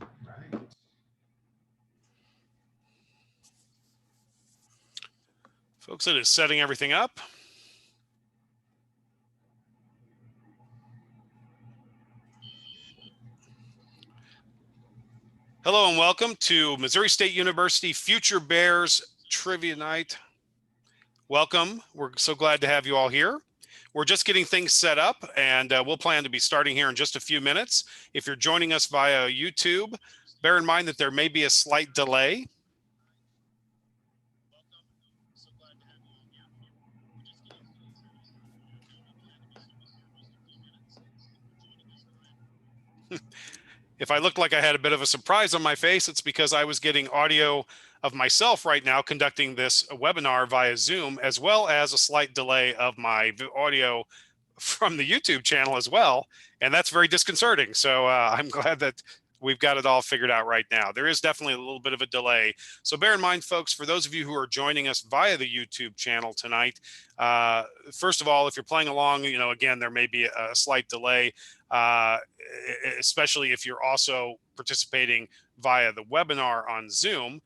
Right. Folks, it is setting everything up. Hello and welcome to Missouri State University Future Bears Trivia Night. Welcome. We're so glad to have you all here. We're just getting things set up, and we'll plan to be starting here in just a few minutes. If you're joining us via YouTube, bear in mind that there may be a slight delay. If I looked like I had a bit of a surprise on my face, it's because I was getting audio of myself right now conducting this webinar via Zoom, as well as a slight delay of my audio from the YouTube channel as well. And that's very disconcerting. So I'm glad that we've got it all figured out right now. There is definitely a little bit of a delay. So bear in mind, folks, for those of you who are joining us via the YouTube channel tonight, first of all, if you're playing along, you know, again, there may be a slight delay, especially if you're also participating via the webinar on Zoom,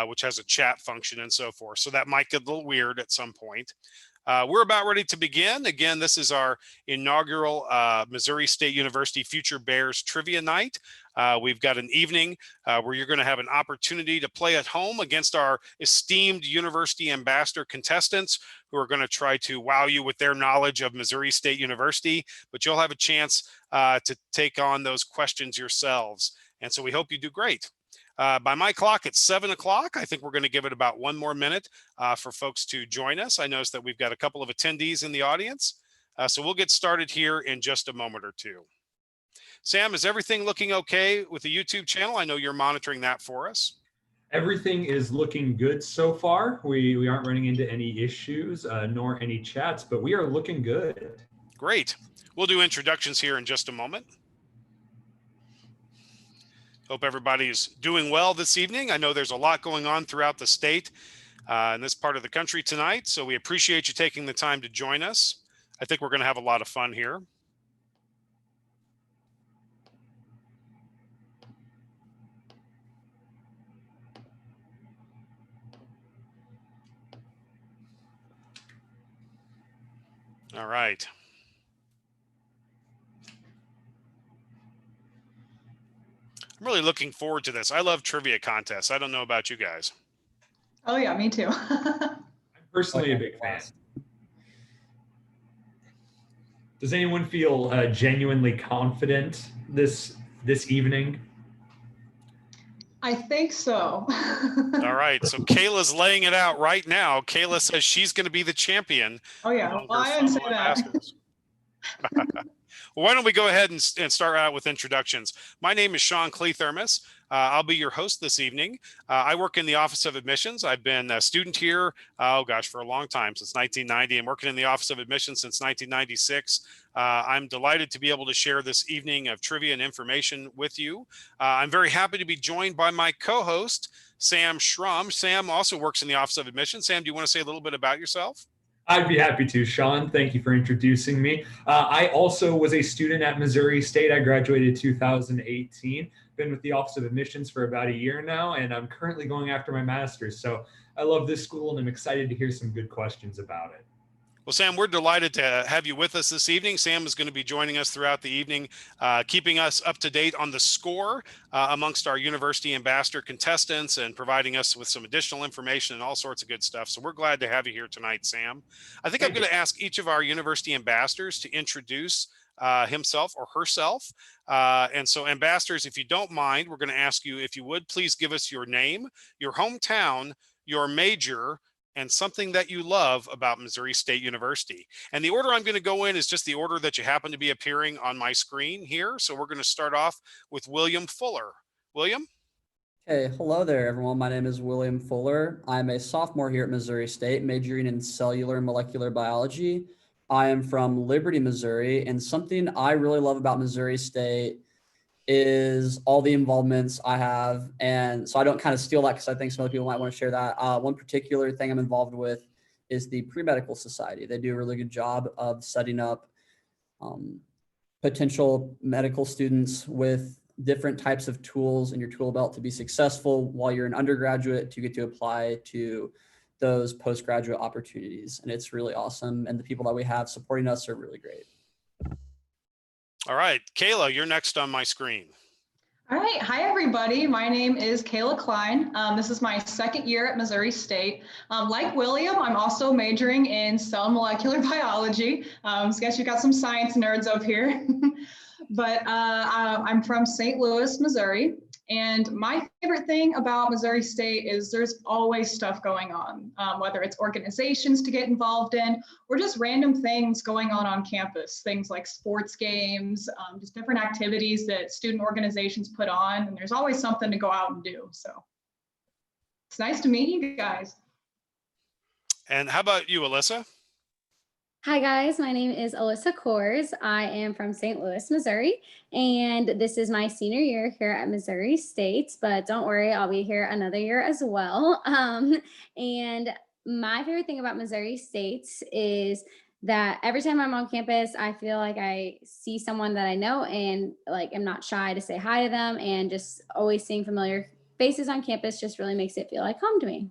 which has a chat function and so forth. So that might get a little weird at some point. We're about ready to begin. Again, this is our inaugural Missouri State University Future Bears Trivia Night. We've got an evening where you're going to have an opportunity to play at home against our esteemed university ambassador contestants who are going to try to wow you with their knowledge of Missouri State University, but you'll have a chance to take on those questions yourselves. And so we hope you do great. By my clock, it's 7 o'clock. I think we're going to give it about one more minute for folks to join us. I noticed that we've got a couple of attendees in the audience. So we'll get started here in just a moment or two. Sam, is everything looking okay with the YouTube channel? I know you're monitoring that for us. Everything is looking good so far. We aren't running into any issues nor any chats, but we are looking good. Great. We'll do introductions here in just a moment. Hope everybody's doing well this evening. I know there's a lot going on throughout the state in this part of the country tonight, so we appreciate you taking the time to join us. I think we're going to have a lot of fun here. All right. I'm really looking forward to this. I love trivia contests. I don't know about you guys. Oh yeah, me too. I'm personally a big fan. Does anyone feel genuinely confident this evening? I think so. All right, so Kayla's laying it out right now. Kayla says she's going to be the champion. Oh yeah, well, I didn't say that. Well, why don't we go ahead and start out with introductions. My name is Sean Cleathermos. I'll be your host this evening. I work in the Office of Admissions. I've been a student here, for a long time, since 1990. I'm working in the Office of Admissions since 1996. I'm delighted to be able to share this evening of trivia and information with you. I'm very happy to be joined by my co-host, Sam Schrum. Sam also works in the Office of Admissions. Sam, do you want to say a little bit about yourself? I'd be happy to, Sean. Thank you for introducing me. I also was a student at Missouri State. I graduated 2018. Been with the Office of Admissions for about a year now, and I'm currently going after my master's. So I love this school, and I'm excited to hear some good questions about it. Well, Sam, we're delighted to have you with us this evening. Sam is going to be joining us throughout the evening, keeping us up to date on the score amongst our university ambassador contestants and providing us with some additional information and all sorts of good stuff. So we're glad to have you here tonight, Sam. I think I'm going to ask each of our university ambassadors to introduce himself or herself. And so ambassadors, if you don't mind, we're going to ask you, if you would, please give us your name, your hometown, your major, and something that you love about Missouri State University. And the order I'm going to go in is just the order that you happen to be appearing on my screen here. So we're going to start off with William Fuller. William? Hey, hello there, everyone. My name is William Fuller. I'm a sophomore here at Missouri State, majoring in cellular and molecular biology. I am from Liberty, Missouri, and something I really love about Missouri State is all the involvements I have. And so I don't kind of steal that because I think some other people might want to share that. One particular thing I'm involved with is the Pre-Medical Society. They do a really good job of setting up potential medical students with different types of tools in your tool belt to be successful while you're an undergraduate to get to apply to those postgraduate opportunities. And it's really awesome. And the people that we have supporting us are really great. All right, Kayla, you're next on my screen. All right. Hi, everybody. My name is Kayla Klein. This is my second year at Missouri State. Like William, I'm also majoring in cell molecular biology. I guess you got some science nerds up here. But I'm from St. Louis, Missouri. And my favorite thing about Missouri State is there's always stuff going on, whether it's organizations to get involved in or just random things going on campus, things like sports games, just different activities that student organizations put on. And there's always something to go out and do. So it's nice to meet you guys. And how about you, Alyssa? Hi guys, my name is Alyssa Coors. I am from St. Louis, Missouri, and this is my senior year here at Missouri State, but don't worry, I'll be here another year as well. And my favorite thing about Missouri State is that every time I'm on campus, I feel like I see someone that I know and like I'm not shy to say hi to them, and just always seeing familiar faces on campus just really makes it feel like home to me.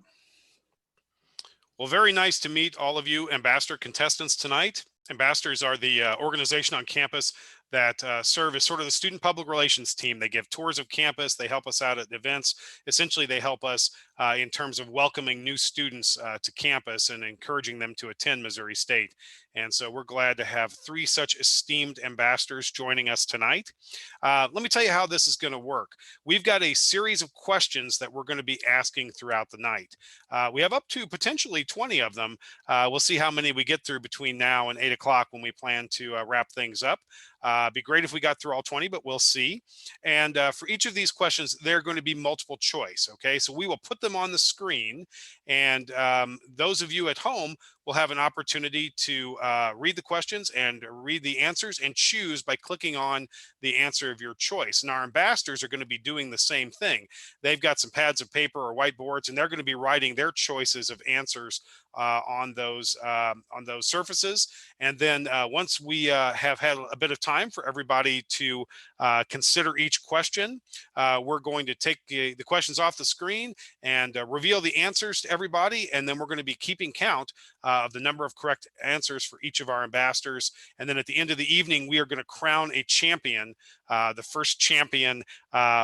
Well, very nice to meet all of you ambassador contestants tonight. Ambassadors are the organization on campus that serve as sort of the student public relations team. They give tours of campus. They help us out at events. Essentially, they help us in terms of welcoming new students to campus and encouraging them to attend Missouri State. And so we're glad to have 3 such esteemed ambassadors joining us tonight. Let me tell you how this is going to work. We've got a series of questions that we're going to be asking throughout the night. We have up to potentially 20 of them. We'll see how many we get through between now and 8 o'clock when we plan to wrap things up. Be great if we got through all 20, but we'll see. And for each of these questions, they're going to be multiple choice. Okay, so we will put them on the screen, and those of you at home will have an opportunity to read the questions and read the answers and choose by clicking on the answer of your choice. And our ambassadors are going to be doing the same thing. They've got some pads of paper or whiteboards, and they're going to be writing their choices of answers on those surfaces. And then once we have had a bit of time for everybody to consider each question, we're going to take the questions off the screen and reveal the answers to everybody. And then we're going to be keeping count of the number of correct answers for each of our ambassadors. And then at the end of the evening, we are going to crown a champion, the first champion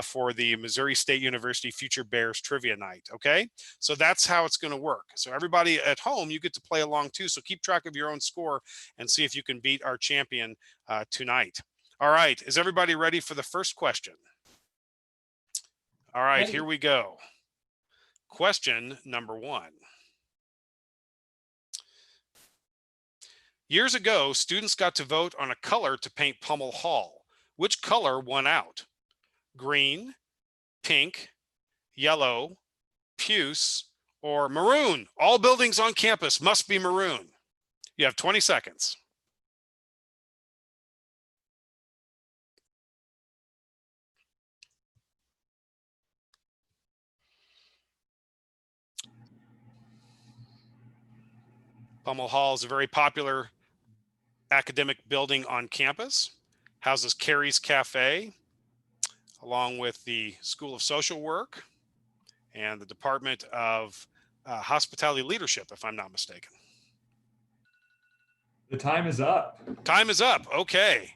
for the Missouri State University Future Bears Trivia Night. Okay, so that's how it's going to work. So everybody at home, you get to play along too. So keep track of your own score and see if you can beat our champion tonight. All right, is everybody ready for the first question? All right, here we go. Question number 1. Years ago, students got to vote on a color to paint Pummel Hall. Which color won out? Green, pink, yellow, puce, or maroon? All buildings on campus must be maroon. You have 20 seconds. Pummel Hall is a very popular academic building on campus. Houses Carrie's Cafe, along with the School of Social Work and the Department of Hospitality Leadership, if I'm not mistaken. The time is up. Time is up. Okay.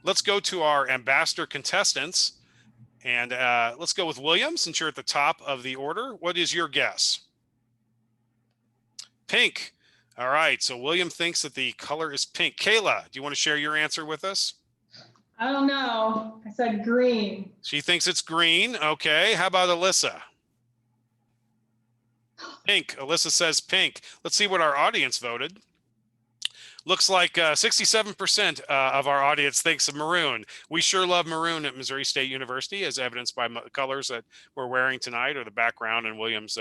Let's go to our ambassador contestants. And let's go with William, since you're at the top of the order. What is your guess? Pink. All right. So William thinks that the color is pink. Kayla, do you want to share your answer with us? I don't know. I said green. She thinks it's green. Okay. How about Alyssa? Pink. Alyssa says pink. Let's see what our audience voted. Looks like 67% of our audience thinks of maroon. We sure love maroon at Missouri State University, as evidenced by the colors that we're wearing tonight, or the background in William's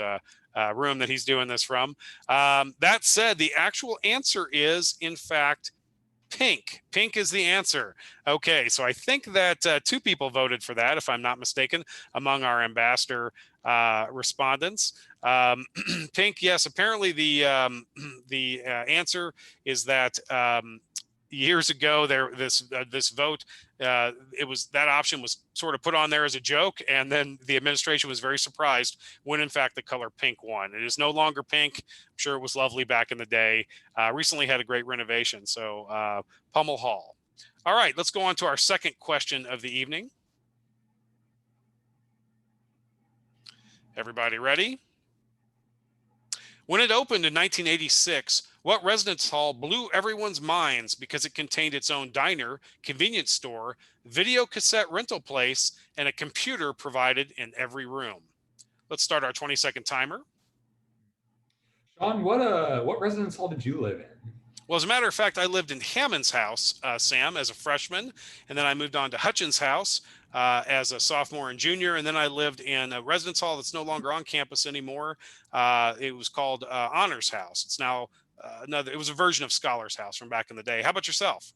room that he's doing this from. That said, the actual answer is, in fact, pink. Pink is the answer. Okay, so I think that 2 people voted for that, if I'm not mistaken, among our ambassador respondents. Pink, yes. Apparently, the answer is that years ago, this vote, that option was sort of put on there as a joke, and then the administration was very surprised when in fact the color pink won. It is no longer pink. I'm sure it was lovely back in the day. Recently had a great renovation. So Pummel Hall. All right, let's go on to our second question of the evening. Everybody ready? When it opened in 1986, what residence hall blew everyone's minds because it contained its own diner, convenience store, video cassette rental place, and a computer provided in every room? Let's start our 20-second timer. Sean, what residence hall did you live in? Well, as a matter of fact, I lived in Hammond's house, Sam, as a freshman, and then I moved on to Hutchins' house as a sophomore and junior, and then I lived in a residence hall that's no longer on campus anymore. It was called Honors House. It's now it was a version of Scholars House from back in the day. How about yourself?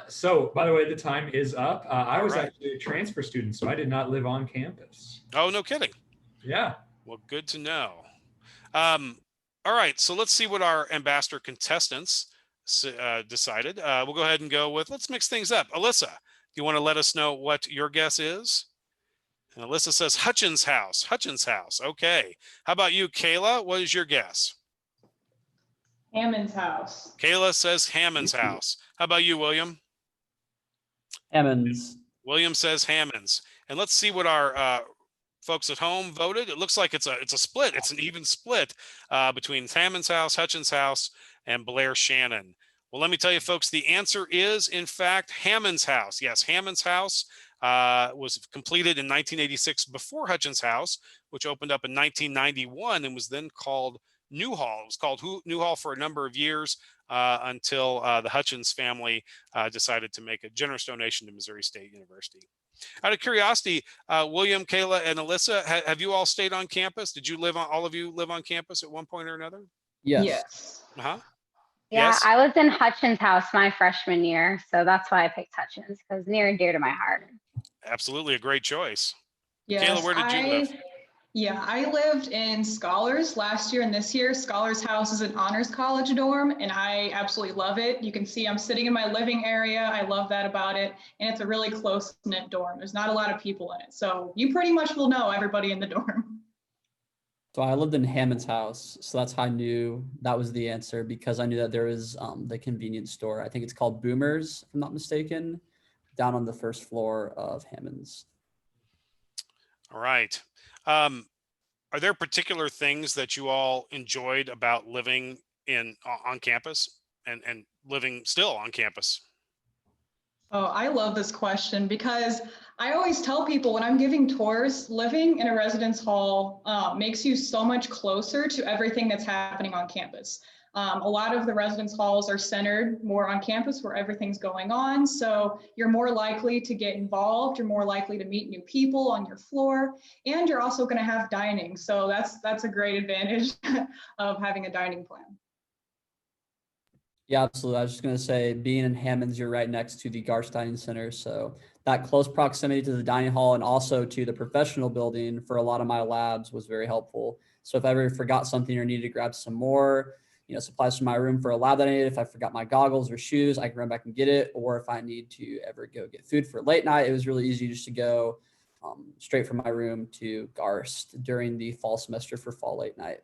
So by the way, the time is up. I was right. actually a transfer student, so I did not live on campus. Oh, no kidding. Yeah. Well, good to know. All right, so let's see what our ambassador contestants decided. We'll go ahead and go with, let's mix things up. Alyssa, do you want to let us know what your guess is? And Alyssa says Hutchins House. Hutchins House. Okay. How about you, Kayla? What is your guess? Hammond's house. Kayla says Hammond's house. How about you, William? Hammond's. William says Hammond's. And let's see what our folks at home voted. It looks like it's a split. It's an even split between Hammond's house, Hutchins house, and Blair Shannon. Well, let me tell you, folks, the answer is, in fact, Hammond's house. Yes, Hammond's house was completed in 1986 before Hutchins house, which opened up in 1991 and was then called New Hall. It was called New Hall for a number of years until the Hutchins family decided to make a generous donation to Missouri State University. Out of curiosity, William, Kayla, and Alyssa, have you all stayed on campus? Did you all of you live on campus at one point or another? Yes. Yes. Uh-huh. Yeah, Yes. I lived in Hutchins house my freshman year, so that's why I picked Hutchins, because near and dear to my heart. Absolutely a great choice. Yes, Kayla, where did you live? Yeah, I lived in Scholars last year and this year. Scholars House is an honors college dorm, and I absolutely love it. You can see I'm sitting in my living area. I love that about it. And it's a really close-knit dorm. There's not a lot of people in it. So you pretty much will know everybody in the dorm. So I lived in Hammond's house. So that's how I knew that was the answer, because I knew that there was the convenience store. I think it's called Boomers, if I'm not mistaken, down on the first floor of Hammond's. All right. Are there particular things that you all enjoyed about living on campus and living still on campus? Oh, I love this question because I always tell people when I'm giving tours, living in a residence hall makes you so much closer to everything that's happening on campus. A lot of the residence halls are centered more on campus where everything's going on. So you're more likely to get involved. You're more likely to meet new people on your floor, and you're also going to have dining. So that's a great advantage of having a dining plan. Yeah, absolutely. I was just going to say, being in Hammond's, you're right next to the Garst Dining Center. So that close proximity to the dining hall and also to the professional building for a lot of my labs was very helpful. So if I ever forgot something or needed to grab some more, supplies from my room for a lab that I needed, if I forgot my goggles or shoes, I can run back and get it. Or if I need to ever go get food for late night, it was really easy just to go straight from my room to Garst during the fall semester for fall late night.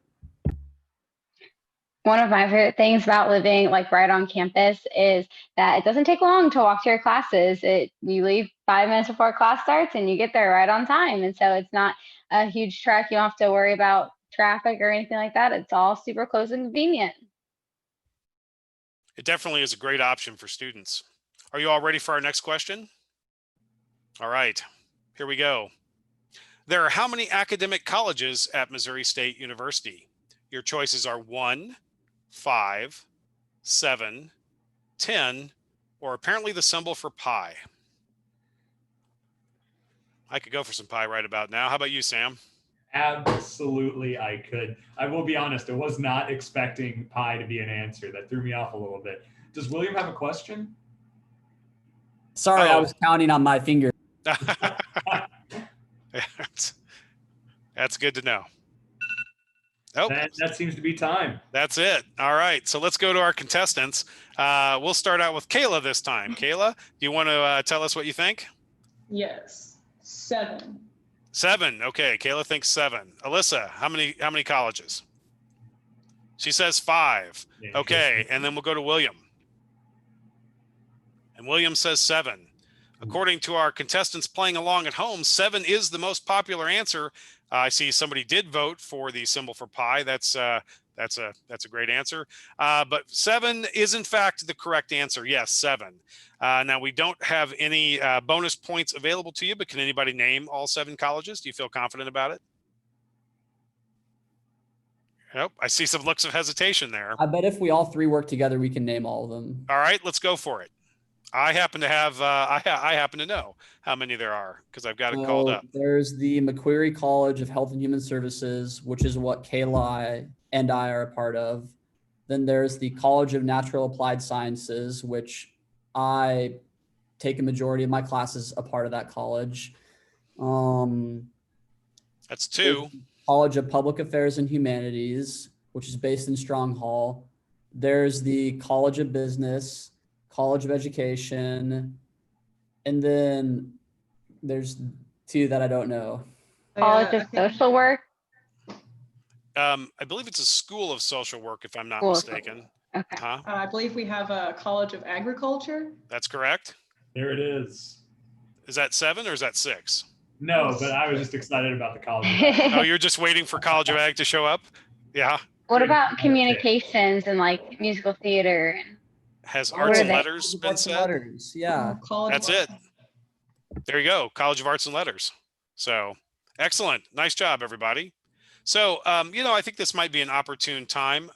One of my favorite things about living like right on campus is that it doesn't take long to walk to your classes. You leave 5 minutes before class starts and you get there right on time. And so it's not a huge trek. You don't have to worry about traffic or anything like that. It's all super close and convenient. It definitely is a great option for students. Are you all ready for our next question? All right, here we go. There are how many academic colleges at Missouri State University? Your choices are 1, 5, 7, 10, or apparently the symbol for pi. I could go for some pie right about now. How about you, Sam? Absolutely, I could. I will be honest, I was not expecting pi to be an answer. That threw me off a little bit. Does William have a question? Sorry, I was counting on my finger. That's good to know. Oh, That seems to be time. that's it. All right. So let's go to our contestants. We'll start out with Kayla this time. Kayla, do you want to tell us what you think? Yes, 7. 7. Okay. Kayla thinks 7. Alyssa, how many colleges? She says 5. Okay. And then we'll go to William. And William says 7. According to our contestants playing along at home, 7 is the most popular answer. I see somebody did vote for the symbol for pi. That's a great answer. But 7 is in fact the correct answer. Yes, 7. Now we don't have any bonus points available to you, but can anybody name all 7 colleges? Do you feel confident about it? Nope. I see some looks of hesitation there. I bet if we all 3 work together, we can name all of them. All right, let's go for it. I happen to have, I happen to know how many there are because I've got it called up. There's the McQuarrie College of Health and Human Services, which is what Kayla and I are a part of. Then there's the College of Natural Applied Sciences, which I take a majority of my classes a part of that college. That's 2. College of Public Affairs and Humanities, which is based in Strong Hall. There's the College of Business, College of Education, and then there's 2 that I don't know. College of Social Work. I believe it's a School of Social Work, if I'm not School of mistaken. Okay. Huh? I believe we have a College of Agriculture. That's correct. There it is. Is that 7 or is that 6? No, but I was just excited about the college. Oh, you're just waiting for College of Ag to show up? Yeah. What about communications and like musical theater? Has What arts are and they? letters been Arts and said? letters, yeah. College That's of it. There you go. College of Arts and Letters. So excellent. Nice job, everybody. So, I think this might be an opportune time.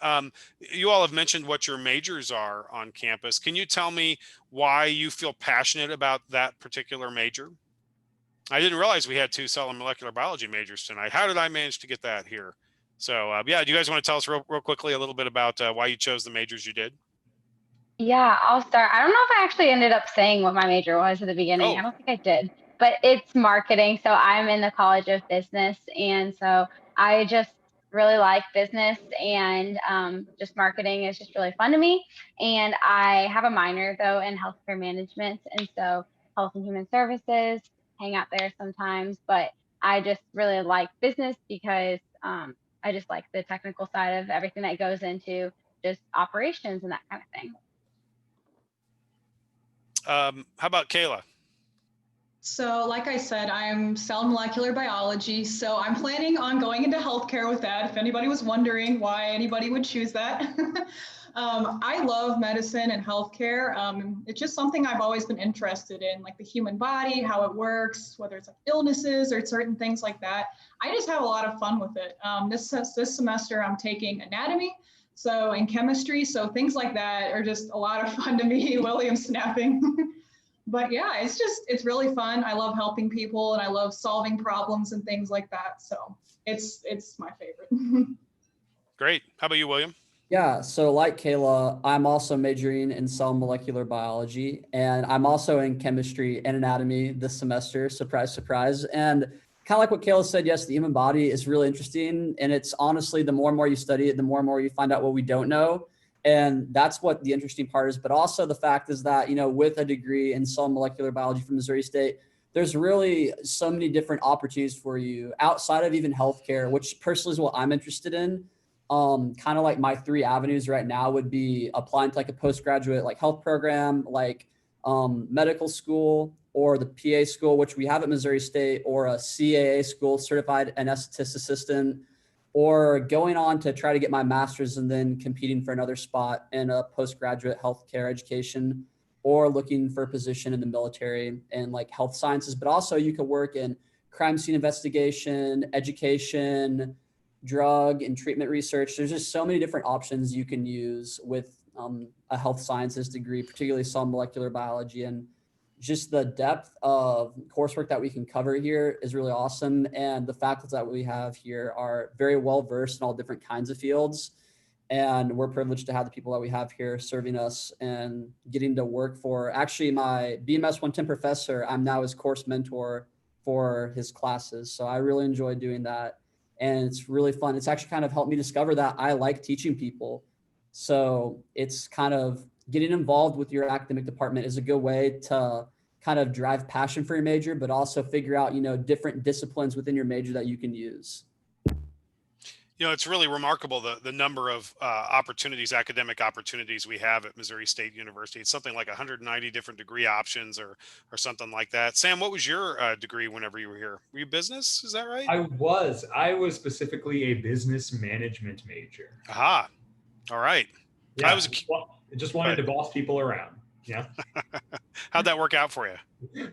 You all have mentioned what your majors are on campus. Can you tell me why you feel passionate about that particular major? I didn't realize we had 2 cell and molecular biology majors tonight. How did I manage to get that here? So, do you guys want to tell us real quickly a little bit about why you chose the majors you did? Yeah, I'll start. I don't know if I actually ended up saying what my major was at the beginning. Oh. I don't think I did, but it's marketing. So I'm in the College of Business. And so I just really like business and just marketing is just really fun to me. And I have a minor though in healthcare management. And so health and human services, hang out there sometimes, but I just really like business because I just like the technical side of everything that goes into just operations and that kind of thing. How about Kayla? So like I said, I'm cell molecular biology. So I'm planning on going into healthcare with that. If anybody was wondering why anybody would choose that. I love medicine and healthcare. It's just something I've always been interested in, like the human body, how it works, whether it's like illnesses or certain things like that. I just have a lot of fun with it. This semester I'm taking anatomy. So in chemistry, so things like that are just a lot of fun to me. William snapping. But yeah, it's really fun. I love helping people and I love solving problems and things like that. So it's my favorite. Great. How about you, William? Yeah, so like Kayla, I'm also majoring in cell molecular biology, and I'm also in chemistry and anatomy this semester. Surprise, surprise. And kind of like what Kayla said, yes, the human body is really interesting. And it's honestly, the more and more you study it, the more and more you find out what we don't know. And that's what the interesting part is. But also the fact is that, with a degree in cell molecular biology from Missouri State, there's really so many different opportunities for you outside of even healthcare, which personally is what I'm interested in. Kind of like my 3 avenues right now would be applying to like a postgraduate like health program, like medical school or the PA school, which we have at Missouri State, or a CAA school, certified anesthetist assistant, or going on to try to get my master's and then competing for another spot in a postgraduate healthcare education, or looking for a position in the military and like health sciences. But also you could work in crime scene investigation, education, drug and treatment research. There's just so many different options you can use with a health sciences degree, particularly cell molecular biology. And just the depth of coursework that we can cover here is really awesome. And the faculty that we have here are very well versed in all different kinds of fields. And we're privileged to have the people that we have here serving us and getting to work for. Actually, my BMS 110 professor, I'm now his course mentor for his classes. So I really enjoy doing that. and it's really fun. It's actually kind of helped me discover that I like teaching people. So it's kind of getting involved with your academic department is a good way to kind of drive passion for your major, but also figure out, different disciplines within your major that you can use. It's really remarkable the number of opportunities, academic opportunities we have at Missouri State University. It's something like 190 different degree options or something like that. Sam, what was your degree whenever you were here? Were you business? Is that right? I was specifically a business management major. Aha. All right. Yeah, I was just wanted to boss people around. Yeah. How'd that work out for you?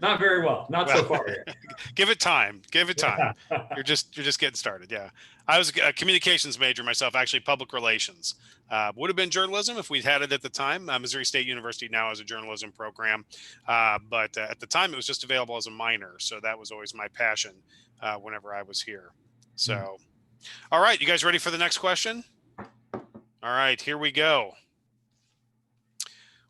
Not very well. Not so far yet. Give it time. Give it time. Yeah. You're just getting started. Yeah. I was a communications major myself, actually public relations. Would have been journalism if we'd had it at the time. Missouri State University now has a journalism program. But at the time it was just available as a minor. So that was always my passion whenever I was here. So, all right. You guys ready for the next question? All right, here we go.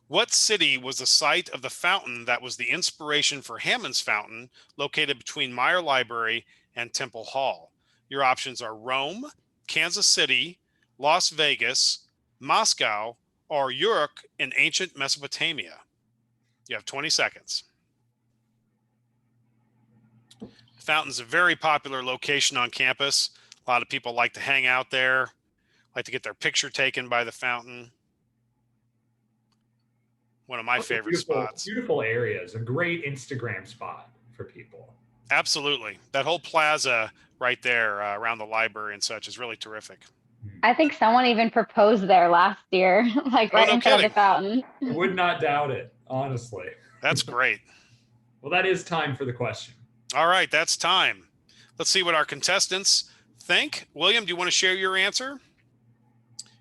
What city was the site of the fountain that was the inspiration for Hammond's fountain, located between Meyer Library and Temple Hall? Your options are Rome, Kansas City, Las Vegas, Moscow, or Uruk in ancient Mesopotamia. You have 20 seconds. The fountain's a very popular location on campus. A lot of people like to hang out there, like to get their picture taken by the fountain. One of my favorite spots. Beautiful areas, a great Instagram spot for people. Absolutely. That whole plaza right there around the library and such is really terrific. I think someone even proposed there last year, like right in front of the fountain. I would not doubt it, honestly. That's great. Well, that is time for the question. All right, that's time. Let's see what our contestants think. William, do you want to share your answer?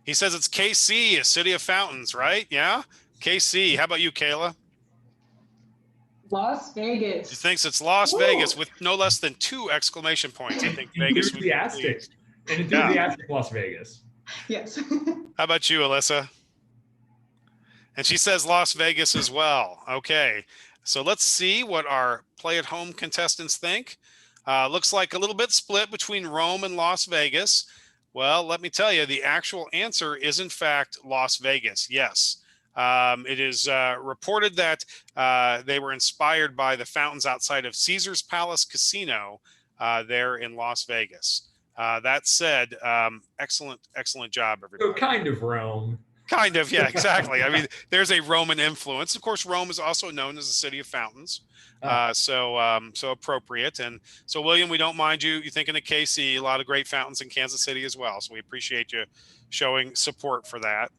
He says it's KC, a city of fountains, right? Yeah? KC. How about you, Kayla? Las Vegas. He thinks it's Las Vegas with no less than 2 exclamation points. I think Vegas would be pleased. And enthusiastic Las Vegas. Yes. How about you, Alyssa? And she says Las Vegas as well. Okay. So let's see what our play-at-home contestants think. Looks like a little bit split between Rome and Las Vegas. Well, let me tell you, the actual answer is, in fact, Las Vegas. Yes. It is reported that they were inspired by the fountains outside of Caesar's Palace Casino there in Las Vegas. That said, excellent job, everybody. So kind of Rome. Kind of, yeah, exactly. I mean, there's a Roman influence. Of course, Rome is also known as the city of fountains. So appropriate. And so, William, we don't mind you thinking of KC, a lot of great fountains in Kansas City as well. So we appreciate you showing support for that.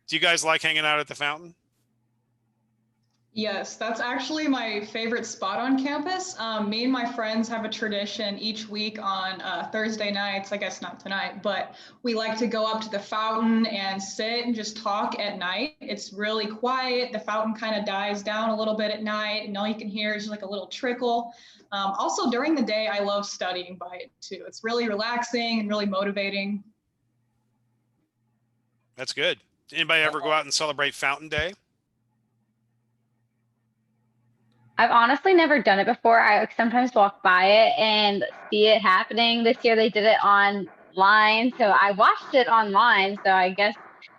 Do you guys like hanging out at the fountain? Yes, that's actually my favorite spot on campus. Me and my friends have a tradition each week on Thursday nights, I guess not tonight, but we like to go up to the fountain and sit and just talk at night. It's really quiet. The fountain kind of dies down a little bit at night, and all you can hear is just like a little trickle. Also, during the day, I love studying by it too. It's really relaxing and really motivating. That's good. Anybody ever go out and celebrate Fountain Day? I've honestly never done it before. I sometimes walk by it and see it happening. This year they did it online, so I watched it online. So I guess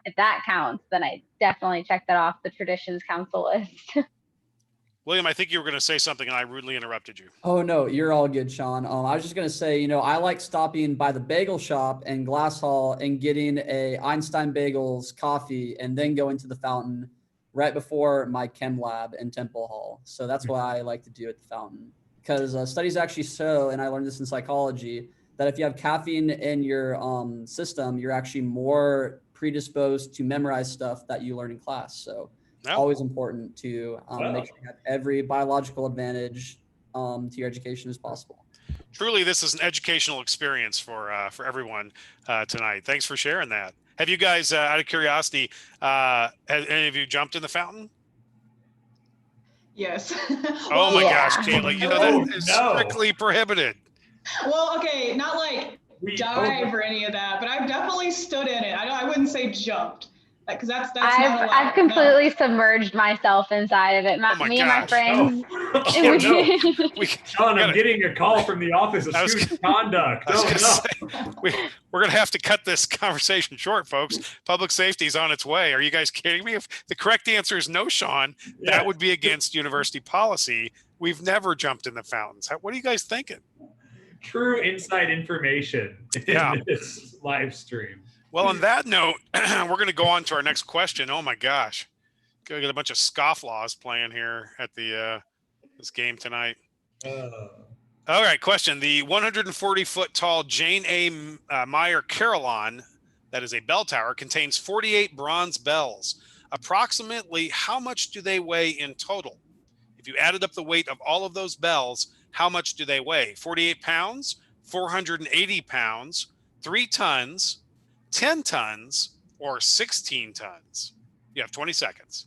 if that counts, then I definitely check that off the Traditions Council list. William, I think you were going to say something and I rudely interrupted you. Oh, no, you're all good, Sean. I was just going to say, I like stopping by the bagel shop in Glass Hall and getting a Einstein Bagels coffee and then going to the fountain right before my chem lab in Temple Hall. So that's what I like to do at the fountain, because studies actually show, and I learned this in psychology, that if you have caffeine in your system, you're actually more predisposed to memorize stuff that you learn in class. So always important to make sure you have every biological advantage to your education as possible. Truly, this is an educational experience for everyone tonight. Thanks for sharing that. Have you guys, out of curiosity, have any of you jumped in the fountain? Yes. Oh my gosh, Kayla, that is strictly prohibited. Well, okay, not like dive or any of that, but I've definitely stood in it. I wouldn't say jumped. Because that's I've not allowed. I've completely submerged myself inside of it. Oh my Me and my gosh. friends. Oh, no. We Sean, I'm gotta- getting a call from the Office of I was Student Conduct. I was Oh, gonna no. say, we're going to have to cut this conversation short, folks. Public safety is on its way. Are you guys kidding me? If the correct answer is no, Sean, Yeah. that would be against university policy. We've never jumped in the fountains. What are you guys thinking? True inside information in Yeah. this live stream. Well, on that note, we're going to go on to our next question. Oh my gosh. Gonna get a bunch of scofflaws playing here at the this game tonight. All right, question. The 140-foot tall Jane A. Meyer Carillon, that is a bell tower, contains 48 bronze bells. Approximately how much do they weigh in total? If you added up the weight of all of those bells, how much do they weigh? 48 pounds, 480 pounds, 3 tons, 10 tons, or 16 tons? You have 20 seconds.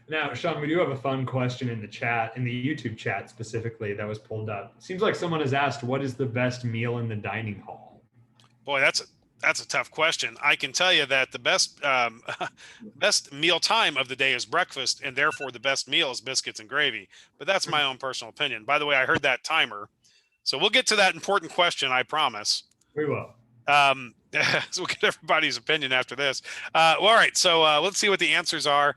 Now, Sean, we do have a fun question in the chat, in the YouTube chat specifically, that was pulled up. Seems like someone has asked, what is the best meal in the dining hall? Boy, that's a tough question. I can tell you that the best best meal time of the day is breakfast, and therefore the best meal is biscuits and gravy. But that's my own personal opinion. By the way, I heard that timer. So we'll get to that important question, I promise. We will. So we'll get everybody's opinion after this. Well, all right. So let's see what the answers are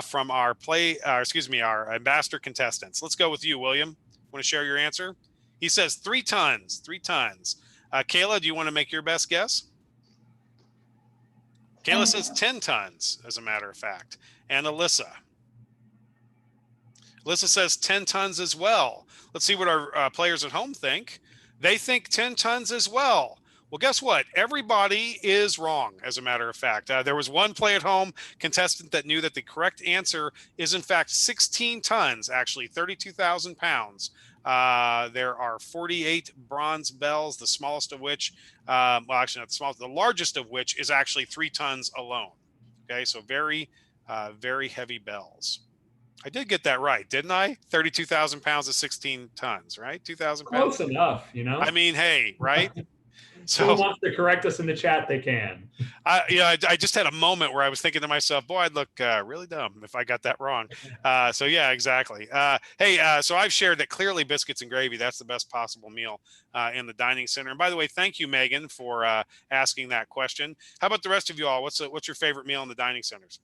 from our our ambassador contestants. Let's go with you, William. Want to share your answer? He says 3 tons. 3 tons. Kayla, do you want to make your best guess? Kayla says 10 tons, as a matter of fact. And Alyssa. Alyssa says 10 tons as well. Let's see what our players at home think. They think 10 tons as well. Well, guess what? Everybody is wrong, as a matter of fact. There was one play at home contestant that knew that the correct answer is, in fact, 16 tons, actually 32,000 pounds. There are 48 bronze bells, the smallest of which, well, actually not the smallest, the largest of which is actually 3 tons alone. Okay, so very, very heavy bells. I did get that right, didn't I? 32,000 pounds is 16 tons, right? 2,000 pounds. Close enough, you know? I mean, hey, right? So who wants to correct us in the chat, they can. I just had a moment where I was thinking to myself, boy, I'd look really dumb if I got that wrong. So yeah, exactly. So I've shared that clearly biscuits and gravy, that's the best possible meal in the dining center. And by the way, thank you, Megan, for asking that question. How about the rest of you all? What's your favorite meal in the dining centers?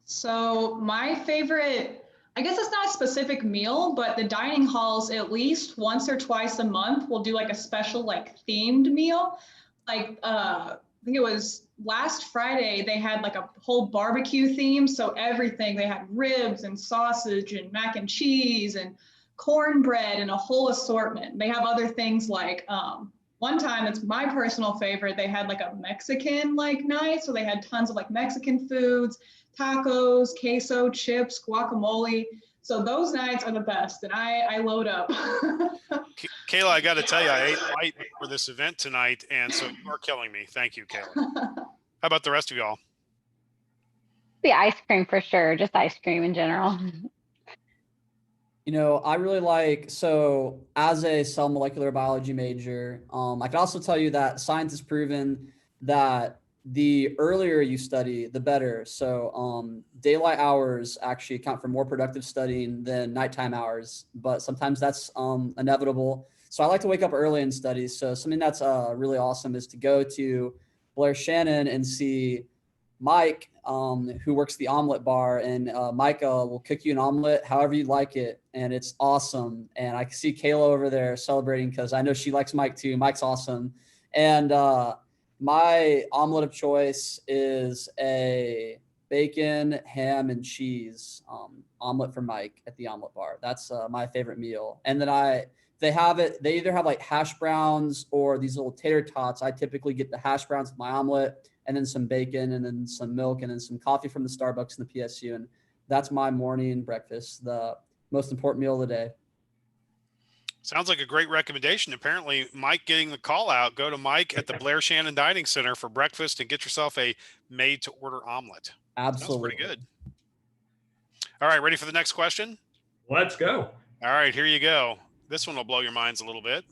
So my favorite, I guess it's not a specific meal, but the dining halls at least once or twice a month will do like a special like themed meal. Like I think it was last Friday, they had like a whole barbecue theme. So everything, they had ribs and sausage and mac and cheese and cornbread and a whole assortment. They have other things like one time, it's my personal favorite, they had like a Mexican like night. So they had tons of like Mexican foods, tacos, queso, chips, guacamole. So those nights are the best, and I load up. Kayla, I got to tell you, I ate light for this event tonight, and so you are killing me. Thank you, Kayla. How about the rest of y'all? The ice cream for sure, just ice cream in general. You know, I really like, so as a cell molecular biology major, I can also tell you that science has proven that the earlier you study, the better. So daylight hours actually account for more productive studying than nighttime hours, but sometimes that's inevitable. So I like to wake up early and study. So something that's really awesome is to go to Blair Shannon and see Mike, who works the omelet bar, and Micah will cook you an omelet however you like it, and it's awesome. And I can see Kayla over there celebrating because I know she likes Mike too. Mike's awesome. And my omelet of choice is a bacon, ham, and cheese omelet from Mike at the omelet bar. That's my favorite meal. And then they either have like hash browns or these little tater tots. I typically get the hash browns with my omelet, and then some bacon, and then some milk, and then some coffee from the Starbucks and the PSU. And that's my morning breakfast, the most important meal of the day. Sounds like a great recommendation. Apparently, Mike getting the call out, go to Mike at the Blair Shannon Dining Center for breakfast and get yourself a made-to-order omelet. Absolutely. Sounds pretty good. All right, ready for the next question? Let's go. All right, here you go. This one will blow your minds a little bit.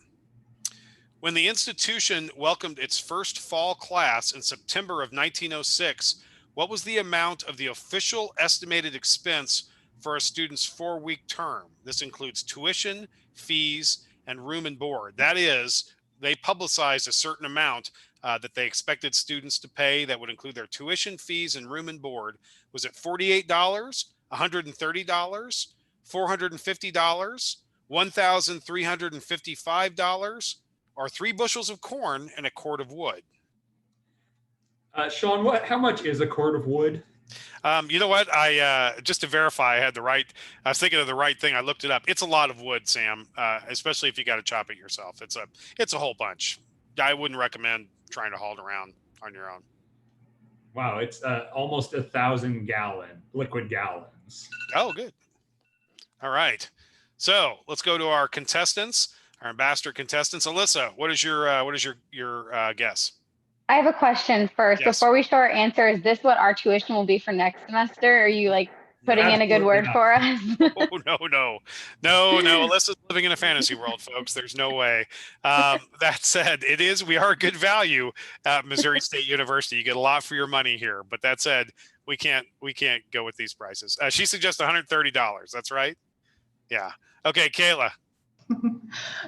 When the institution welcomed its first fall class in September of 1906, what was the amount of the official estimated expense for a student's 4-week term? This includes tuition, fees, and room and board. That is, they publicized a certain amount that they expected students to pay that would include their tuition, fees, and room and board. Was it $48, $130, $450, $1,355, or 3 bushels of corn and a cord of wood? Sean, how much is a cord of wood? You know what? I just to verify I had the right, I was thinking of the right thing. I looked it up. It's a lot of wood, Sam, especially if you got to chop it yourself. It's a whole bunch. I wouldn't recommend trying to haul it around on your own. Wow, it's almost 1,000 liquid gallons. Oh, good. All right. So let's go to our contestants, our ambassador contestants. Alyssa, what is your guess? I have a question first. Yes. Before we show our answer, is this what our tuition will be for next semester? Are you like putting in a good word for us? Oh, no. Alyssa's living in a fantasy world, folks. There's no way. That said, we are a good value at Missouri State University. You get a lot for your money here. But that said, we can't go with these prices. She suggests $130. That's right. Yeah. Okay, Kayla.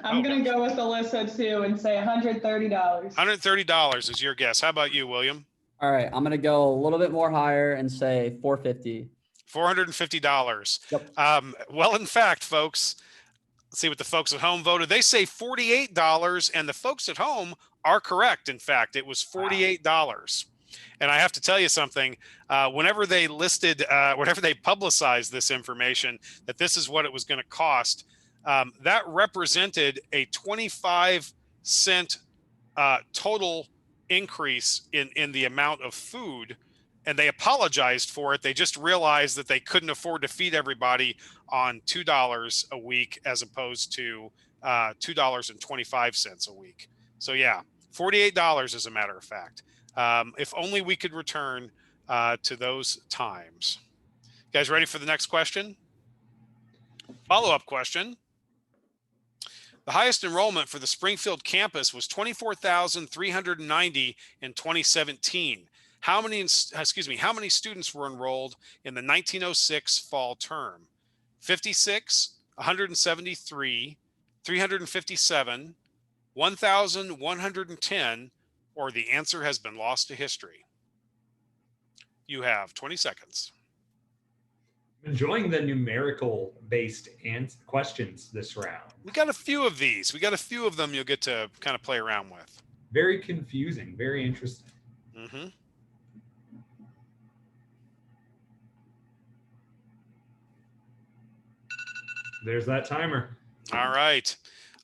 I'm going to go with Alyssa too and say $130. $130 is your guess. How about you, William? All right, I'm gonna go a little bit more higher and say $450. $450. Yep. Well, in fact, folks, let's see what the folks at home voted. They say $48, and the folks at home are correct. In fact, it was $48. And I have to tell you something, whenever they publicized this information, that this is what it was going to cost, that represented a 25-cent total increase in the amount of food. And they apologized for it. They just realized that they couldn't afford to feed everybody on $2 a week as opposed to $2.25 a week. So yeah, $48 as a matter of fact. If only we could return to those times. You guys ready for the next question? Follow-up question. The highest enrollment for the Springfield campus was 24,390 in 2017. How many students were enrolled in the 1906 fall term? 56, 173, 357, 1,110, or the answer has been lost to history. You have 20 seconds. I'm enjoying the numerical based questions this round. We got a few of these. We got a few of them you'll get to kind of play around with. Very confusing, very interesting. Mm-hmm. There's that timer. All right.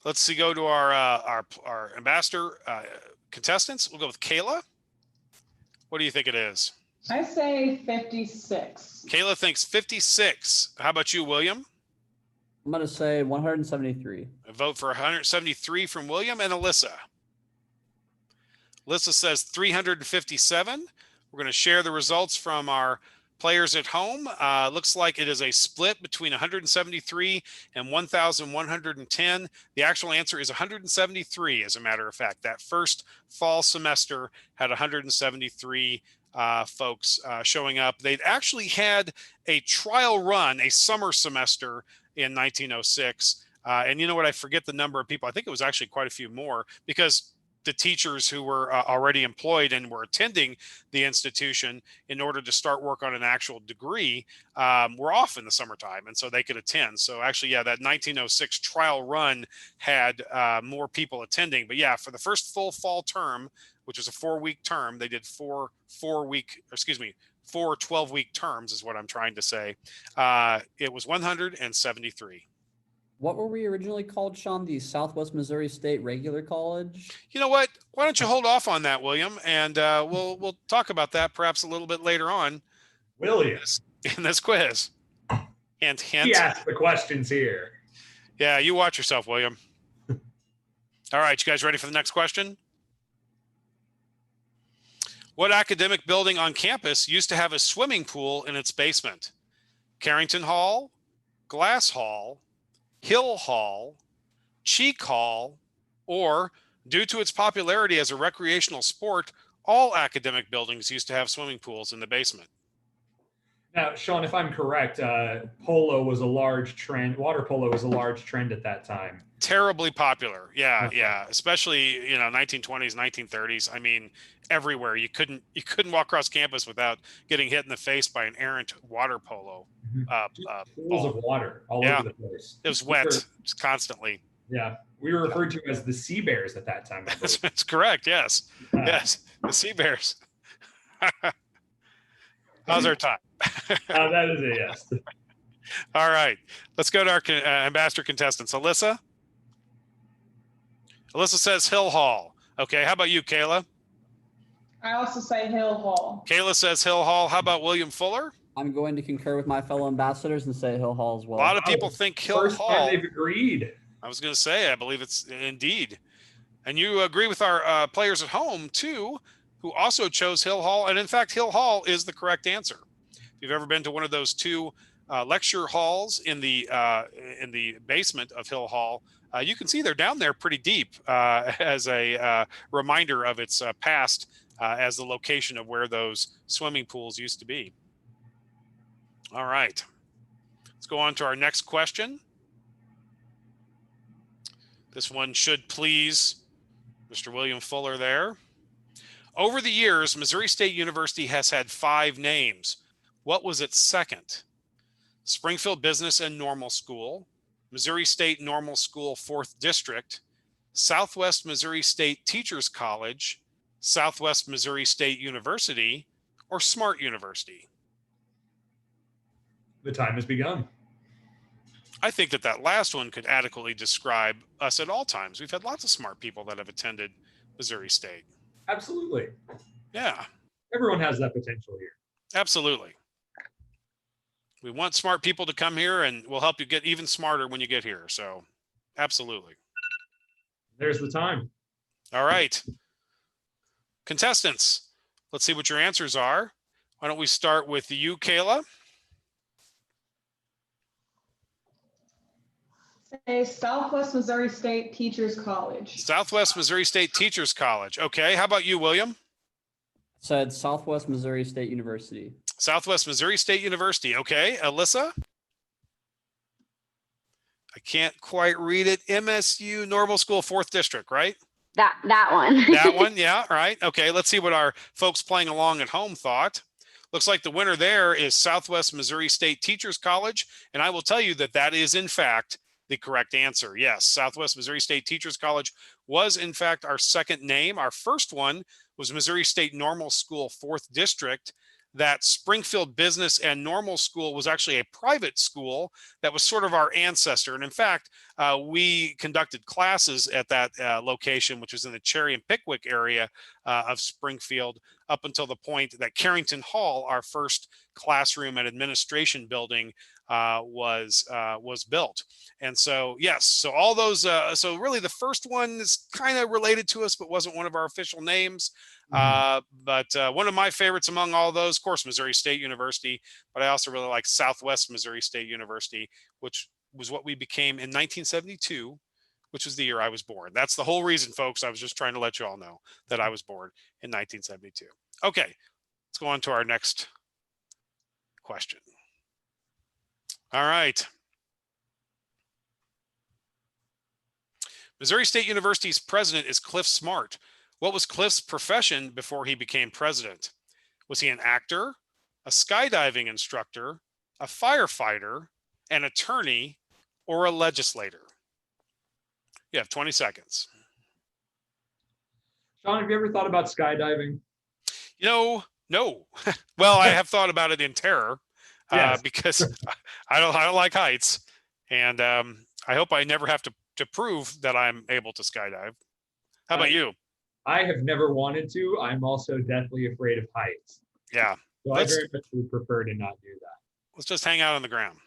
Let's see. Go to our ambassador contestants. We'll go with Kayla. What do you think it is? I say 56. Kayla thinks 56. How about you, William? I'm gonna say 173. A vote for 173 from William. And Alyssa. Alyssa says 357. We're going to share the results from our players at home. Looks like it is a split between 173 and 1,110. The actual answer is 173, as a matter of fact. That first fall semester had 173 folks showing up. They'd actually had a trial run, a summer semester in 1906. And you know what? I forget the number of people. I think it was actually quite a few more, because the teachers who were already employed and were attending the institution in order to start work on an actual degree were off in the summertime, and so they could attend. So actually, yeah, that 1906 trial run had more people attending. But yeah, for the first full fall term, which was a 4-week term, they did four 12-week terms is what I'm trying to say. It was 173. What were we originally called, Sean? The Southwest Missouri State Regular College? You know what? Why don't you hold off on that, William? And we'll talk about that perhaps a little bit later on. William. In this quiz. Hint, hint. He asked the questions here. Yeah, you watch yourself, William. All right, you guys ready for the next question? What academic building on campus used to have a swimming pool in its basement? Carrington Hall, Glass Hall, Hill Hall, Cheek Hall, or Due to its popularity as a recreational sport, all academic buildings used to have swimming pools in the basement. Now, Sean, if I'm correct, polo was a large trend. Water polo was a large trend at that time. Terribly popular. Yeah, Okay. yeah. Especially, 1920s, 1930s. I mean, everywhere. You couldn't walk across campus without getting hit in the face by an errant water polo. Just ball. pools of water all Yeah. over the place. It was wet just constantly. Yeah, we were referred to as the Sea Bears at that time. That's correct. Yes. Yes. The Sea Bears. How's our time? That is a yes. All right. Let's go to our ambassador contestants. Alyssa? Alyssa says Hill Hall. Okay. How about you, Kayla? I also say Hill Hall. Kayla says Hill Hall. How about William Fuller? I'm going to concur with my fellow ambassadors and say Hill Hall as well. A lot of people think Hill First Hall. time they've agreed. I was going to say, I believe it's indeed. And you agree with our players at home, too, who also chose Hill Hall. And in fact, Hill Hall is the correct answer. If you've ever been to one of those two lecture halls in the basement of Hill Hall, you can see they're down there pretty deep as a reminder of its past as the location of where those swimming pools used to be. All right. Let's go on to our next question. This one should please Mr. William Fuller there. Over the years, Missouri State University has had 5 names. What was its second? Springfield Business and Normal School, Missouri State Normal School 4th District, Southwest Missouri State Teachers College, Southwest Missouri State University, or Smart University? The time has begun. I think that last one could adequately describe us at all times. We've had lots of smart people that have attended Missouri State. Absolutely. Yeah. Everyone has that potential here. Absolutely. We want smart people to come here, and we'll help you get even smarter when you get here. So absolutely. There's the time. All right. Contestants, let's see what your answers are. Why don't we start with you, Kayla? Say Southwest Missouri State Teachers College. Southwest Missouri State Teachers College. Okay. How about you, William? Said Southwest Missouri State University. Southwest Missouri State University. Okay. Alyssa? I can't quite read it. MSU Normal School 4th District, right? That one. That one. Yeah. Right. Okay. Let's see what our folks playing along at home thought. Looks like the winner there is Southwest Missouri State Teachers College. And I will tell you that is, in fact, the correct answer. Yes, Southwest Missouri State Teachers College was, in fact, our second name. Our first one was Missouri State Normal School 4th District. That Springfield Business and Normal School was actually a private school that was sort of our ancestor. And in fact, we conducted classes at that location, which was in the Cherry and Pickwick area of Springfield, up until the point that Carrington Hall, our first classroom and administration building, was built. And so, yes, so all those, so really the first one is kind of related to us, but wasn't one of our official names. But one of my favorites among all those, of course, Missouri State University, but I also really like Southwest Missouri State University, which was what we became in 1972, which was the year I was born. That's the whole reason, folks. I was just trying to let you all know that I was born in 1972. Okay, let's go on to our next question. All right. Missouri State University's president is Cliff Smart. What was Cliff's profession before he became president? Was he an actor, a skydiving instructor, a firefighter, an attorney, or a legislator? You have 20 seconds. Sean, have you ever thought about skydiving? No. Well, I have thought about it in terror Yes. because I don't like heights, and I hope I never have to prove that I'm able to skydive. How about you? I have never wanted to. I'm also deathly afraid of heights. Yeah. So I very much would prefer to not do that. Let's just hang out on the ground.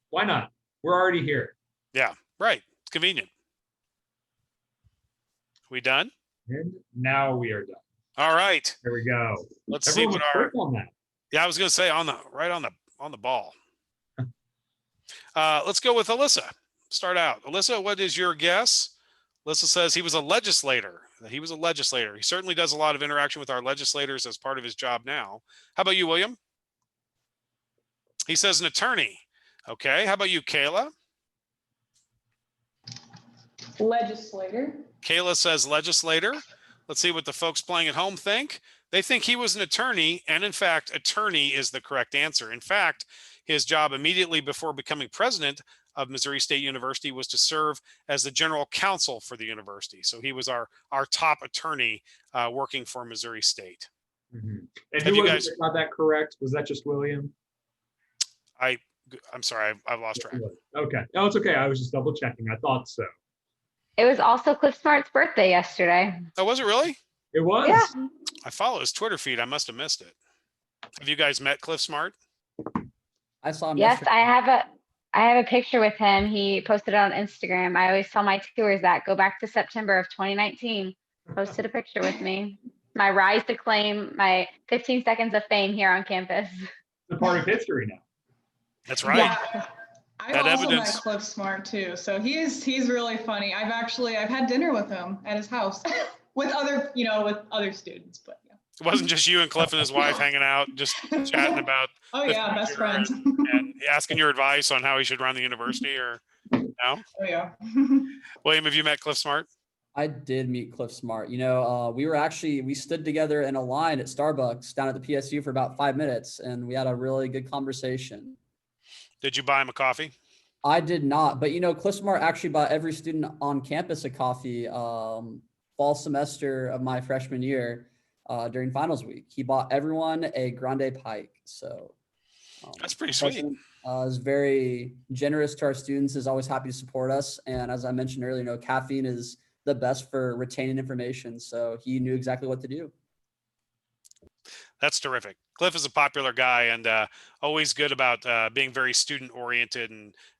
Why not? We're already here. Yeah, right. It's convenient. We done? And now we are done. All right. There we go. Let's Everyone see what was our. quick on that. Yeah, I was going to say on the ball. Let's go with Alyssa. Start out. Alyssa, what is your guess? Alyssa says he was a legislator. He was a legislator. He certainly does a lot of interaction with our legislators as part of his job now. How about you, William? He says an attorney. Okay. How about you, Kayla? Legislator. Kayla says legislator. Let's see what the folks playing at home think. They think he was an attorney, and in fact, attorney is the correct answer. In fact, his job immediately before becoming president of Missouri State University was to serve as the general counsel for the university. So he was our top attorney working for Missouri State. And Have who you was guys- it that got that correct? Was that just William? I'm sorry, I've lost track. Okay. No, it's okay. I was just double checking. I thought so. It was also Cliff Smart's birthday yesterday. Oh, was it really? It was? Yeah. I follow his Twitter feed. I must have missed it. Have you guys met Cliff Smart? I saw him Yes, yesterday. I have a picture with him. He posted it on Instagram. I always tell my tours that go back to September of 2019. Posted a picture with me. My rise to claim my 15 seconds of fame here on campus. It's a part of history now. That's right. Yeah. I've That also evidence- met Cliff Smart too. So he's really funny. I've had dinner with him at his house with other students, but yeah. It wasn't just you and Cliff and his wife hanging out, just chatting about Oh the yeah, best future friends. and asking your advice on how he should run the university, or no? Oh yeah. William, have you met Cliff Smart? I did meet Cliff Smart. We stood together in a line at Starbucks down at the PSU for about 5 minutes, and we had a really good conversation. Did you buy him a coffee? I did not, but Cliff Smart actually bought every student on campus a coffee fall semester of my freshman year during finals week. He bought everyone a grande pike. So That's pretty sweet. President, is very generous to our students, is always happy to support us. And as I mentioned earlier, caffeine is the best for retaining information. So he knew exactly what to do. That's terrific. Cliff is a popular guy and always good about being very student oriented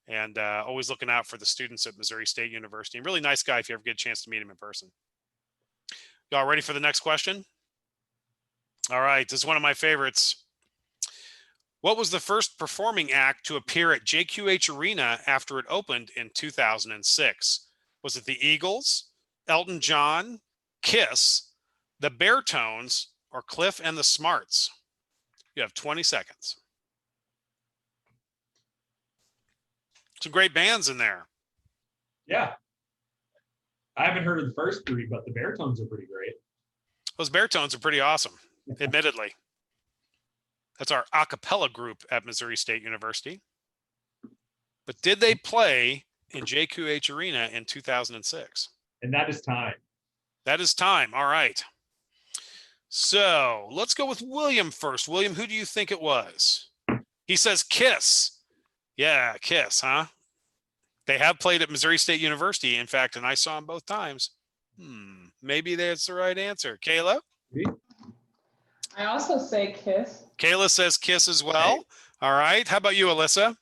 and always looking out for the students at Missouri State University. And really nice guy if you ever get a chance to meet him in person. Y'all ready for the next question? All right, this is one of my favorites. What was the first performing act to appear at JQH Arena after it opened in 2006? Was it the Eagles, Elton John, Kiss, the Baretones, or Cliff and the Smarts? You have 20 seconds. Some great bands in there. Yeah. I haven't heard of the first three, but the Baretones are pretty great. Those Baretones are pretty awesome, admittedly. That's our a cappella group at Missouri State University. But did they play in JQH Arena in 2006? And that is time. That is time. All right. So let's go with William first. William, who do you think it was? He says Kiss. Yeah, Kiss, huh? They have played at Missouri State University, in fact, and I saw them both times. Maybe that's the right answer. Kayla? I also say Kiss. Kayla says Kiss as well. All right. How about you, Alyssa?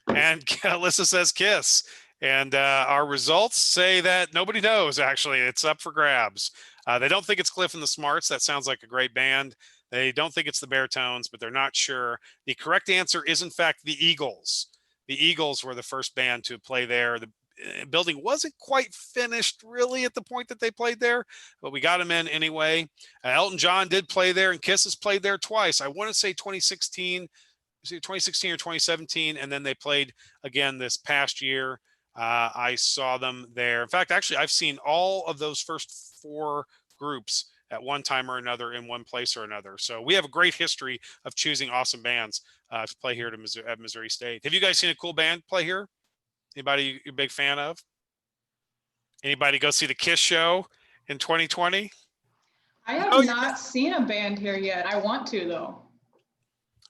And Alyssa says Kiss. And our results say that nobody knows, actually. It's up for grabs. They don't think it's Cliff and the Smarts. That sounds like a great band. They don't think it's the Baretones, but they're not sure. The correct answer is, in fact, the Eagles. The Eagles were the first band to play there. The building wasn't quite finished really at the point that they played there, but we got them in anyway. Elton John did play there, and Kiss has played there twice. I want to say 2016 or 2017, and then they played again this past year. I saw them there. In fact, actually, I've seen all of those first four groups at one time or another in one place or another. So we have a great history of choosing awesome bands to play here at Missouri State. Have you guys seen a cool band play here? Anybody you're a big fan of? Anybody go see the Kiss show in 2020? I have not seen a band here yet. I want to though.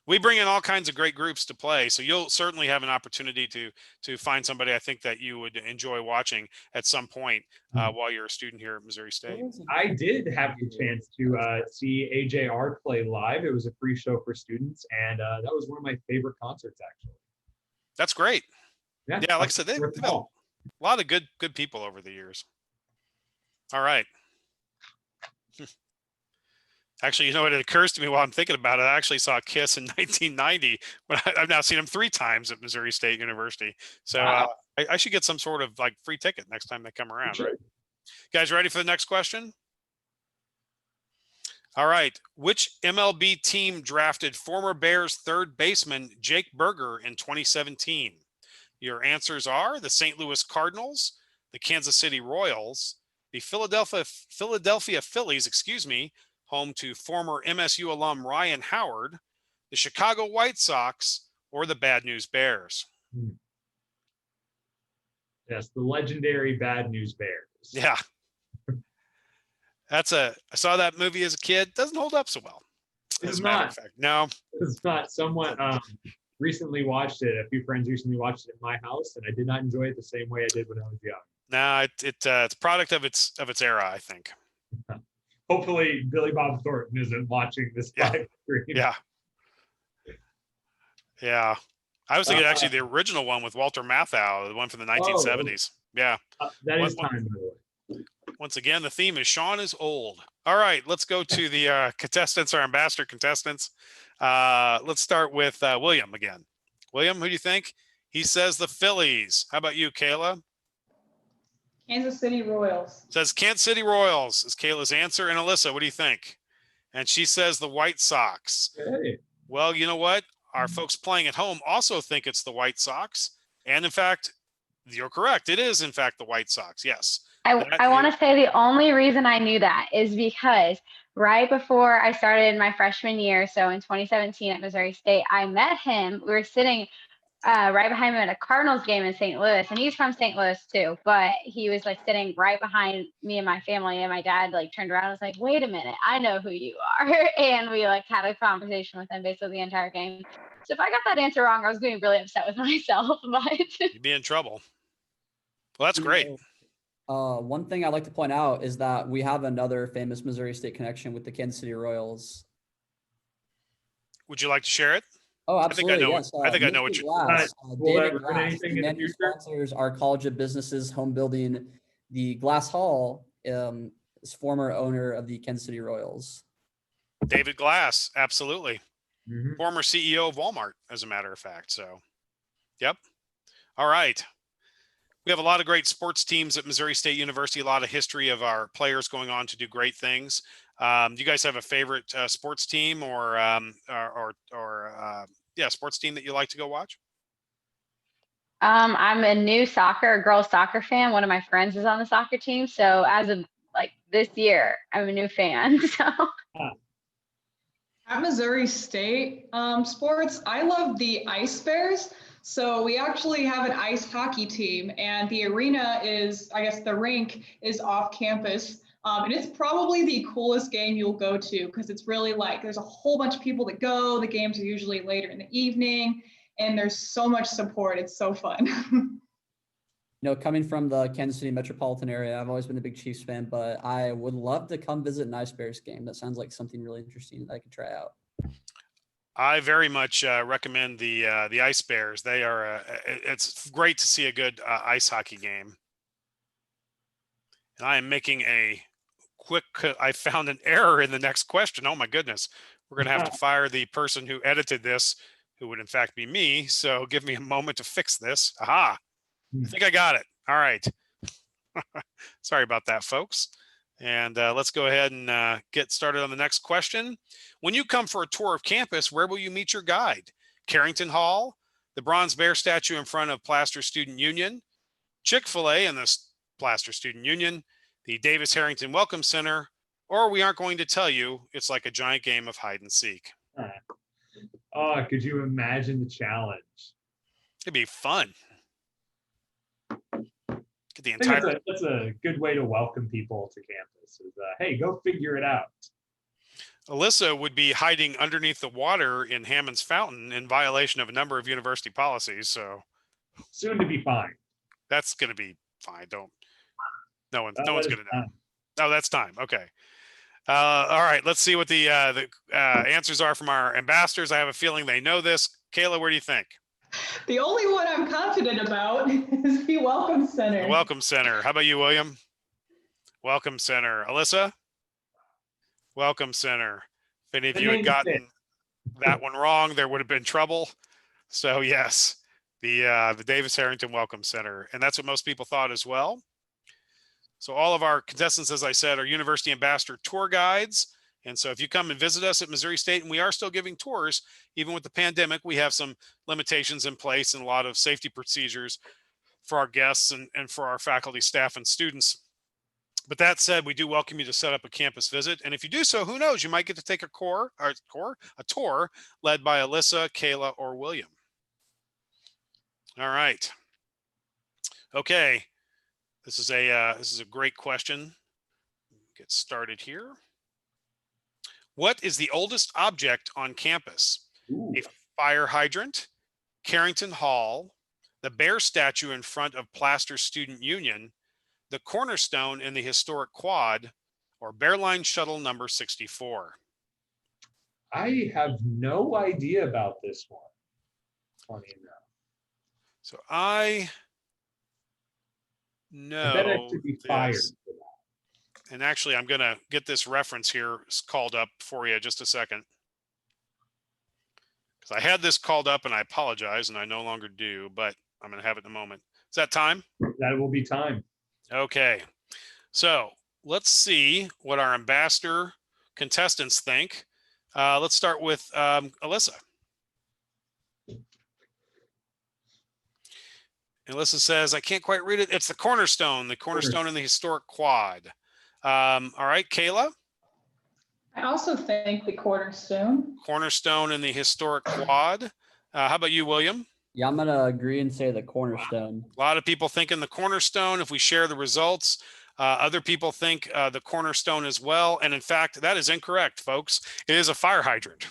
We bring in all kinds of great groups to play, so you'll certainly have an opportunity to find somebody I think that you would enjoy watching at some point while you're a student here at Missouri State. I did have the chance to see AJR play live. It was a free show for students, and that was one of my favorite concerts, actually. That's great. Yeah, like I said, they've had a lot of good people over the years. All right. Actually, it occurs to me while I'm thinking about it, I actually saw Kiss in 1990, but I've now seen them 3 times at Missouri State University. So wow. I should get some sort of like free ticket next time they come around, Sure. right? Guys, ready for the next question? All right. Which MLB team drafted former Bears third baseman Jake Berger in 2017? Your answers are the St. Louis Cardinals, the Kansas City Royals, the Philadelphia Phillies, home to former MSU alum Ryan Howard, the Chicago White Sox, or the Bad News Bears. Yes, the legendary Bad News Bears. Yeah. I saw that movie as a kid. Doesn't hold up so well. As a matter of fact. No. It's not. Someone recently watched it. A few friends recently watched it at my house, and I did not enjoy it the same way I did when I was young. No, it's a product of its era, I think. Hopefully, Billy Bob Thornton isn't watching this live stream. Yeah. Yeah. I was thinking actually the original one with Walter Matthau, the one from the 1970s. Yeah. That is time, by the way. Once again, the theme is Sean is old. All right, let's go to the contestants, our ambassador contestants. Let's start with William again. William, who do you think? He says the Phillies. How about you, Kayla? Kansas City Royals. Says Kansas City Royals is Kayla's answer. And Alyssa, what do you think? And she says the White Sox. Hey. Well, you know what? Our folks playing at home also think it's the White Sox. And in fact, you're correct. It is, in fact, the White Sox. Yes. I want to say the only reason I knew that is because right before I started my freshman year, so in 2017 at Missouri State, I met him. We were sitting right behind him at a Cardinals game in St. Louis, and he's from St. Louis too, but he was like sitting right behind me and my family, and my dad like turned around and was like, wait a minute, I know who you are. And we like had a conversation with him basically the entire game. So if I got that answer wrong, I was going to be really upset with myself, but you'd be in trouble. Well, that's great. One thing I'd like to point out is that we have another famous Missouri State connection with the Kansas City Royals. Would you like to share it? Oh, absolutely. I think I know what you're. David Glass, the sponsors our College of Business's home building. The Glass Hall is former owner of the Kansas City Royals. David Glass, absolutely. Mm-hmm. Former CEO of Walmart, as a matter of fact. So, yep. All right. We have a lot of great sports teams at Missouri State University, a lot of history of our players going on to do great things. Do you guys have a favorite sports team or sports team that you like to go watch? I'm a new girls soccer fan. One of my friends is on the soccer team. So as of like this year, I'm a new fan. So at Missouri State sports, I love the Ice Bears. So we actually have an ice hockey team, and the arena is, I guess the rink is off campus. And it's probably the coolest game you'll go to because it's really like there's a whole bunch of people that go. The games are usually later in the evening, and there's so much support. It's so fun. Coming from the Kansas City metropolitan area, I've always been a big Chiefs fan, but I would love to come visit an Ice Bears game. That sounds like something really interesting that I could try out. I very much recommend the Ice Bears. They are. It's great to see a good ice hockey game. And I am making a quick. I found an error in the next question. Oh my goodness! We're going to have to fire the person who edited this, who would in fact be me. So give me a moment to fix this. Aha! I think I got it. All right. Sorry about that, folks. And let's go ahead and get started on the next question. When you come for a tour of campus, where will you meet your guide? Carrington Hall, the Bronze Bear statue in front of Plaster Student Union, Chick-fil-A and the Plaster Student Union, the Davis Harrington Welcome Center, or we aren't going to tell you. It's like a giant game of hide and seek. Oh, could you imagine the challenge? It'd be fun. Get the entire. That's a good way to welcome people to campus. Is, hey, go figure it out. Alyssa would be hiding underneath the water in Hammond's fountain in violation of a number of university policies. So soon to be fine. That's going to be fine. No one's going to know. Oh, that's time. Okay. All right. Let's see what the answers are from our ambassadors. I have a feeling they know this. Kayla, where do you think? The only one I'm confident about is the Welcome Center. The Welcome Center. How about you, William? Welcome Center. Alyssa? Welcome Center. If any of you had gotten that one wrong, there would have been trouble. So yes, the Davis Harrington Welcome Center. And that's what most people thought as well. So all of our contestants, as I said, are University Ambassador tour guides. And so if you come and visit us at Missouri State, and we are still giving tours, even with the pandemic, we have some limitations in place and a lot of safety procedures for our guests and for our faculty, staff, and students. But that said, we do welcome you to set up a campus visit. And if you do so, who knows, you might get to take a tour led by Alyssa, Kayla, or William. All right. Okay. This is a great question. Get started here. What is the oldest object on campus? Ooh. A fire hydrant, Carrington Hall, the bear statue in front of Plaster Student Union, the cornerstone in the historic quad, or Bearline Shuttle number 64? I have no idea about this one. Funny enough. So I know I bet it should be fired this. for that. And actually, I'm going to get this reference here called up for you just a second. Because I had this called up and I apologize and I no longer do, but I'm going to have it in a moment. Is that time? That will be time. Okay. So let's see what our ambassador contestants think. Let's start with Alyssa. Alyssa says, I can't quite read it. It's the cornerstone in the historic quad. All right, Kayla? I also think the cornerstone. Cornerstone in the historic quad. How about you, William? Yeah, I'm gonna agree and say the cornerstone. A lot of people thinking the cornerstone. If we share the results, other people think the cornerstone as well. And in fact, that is incorrect, folks. It is a fire hydrant.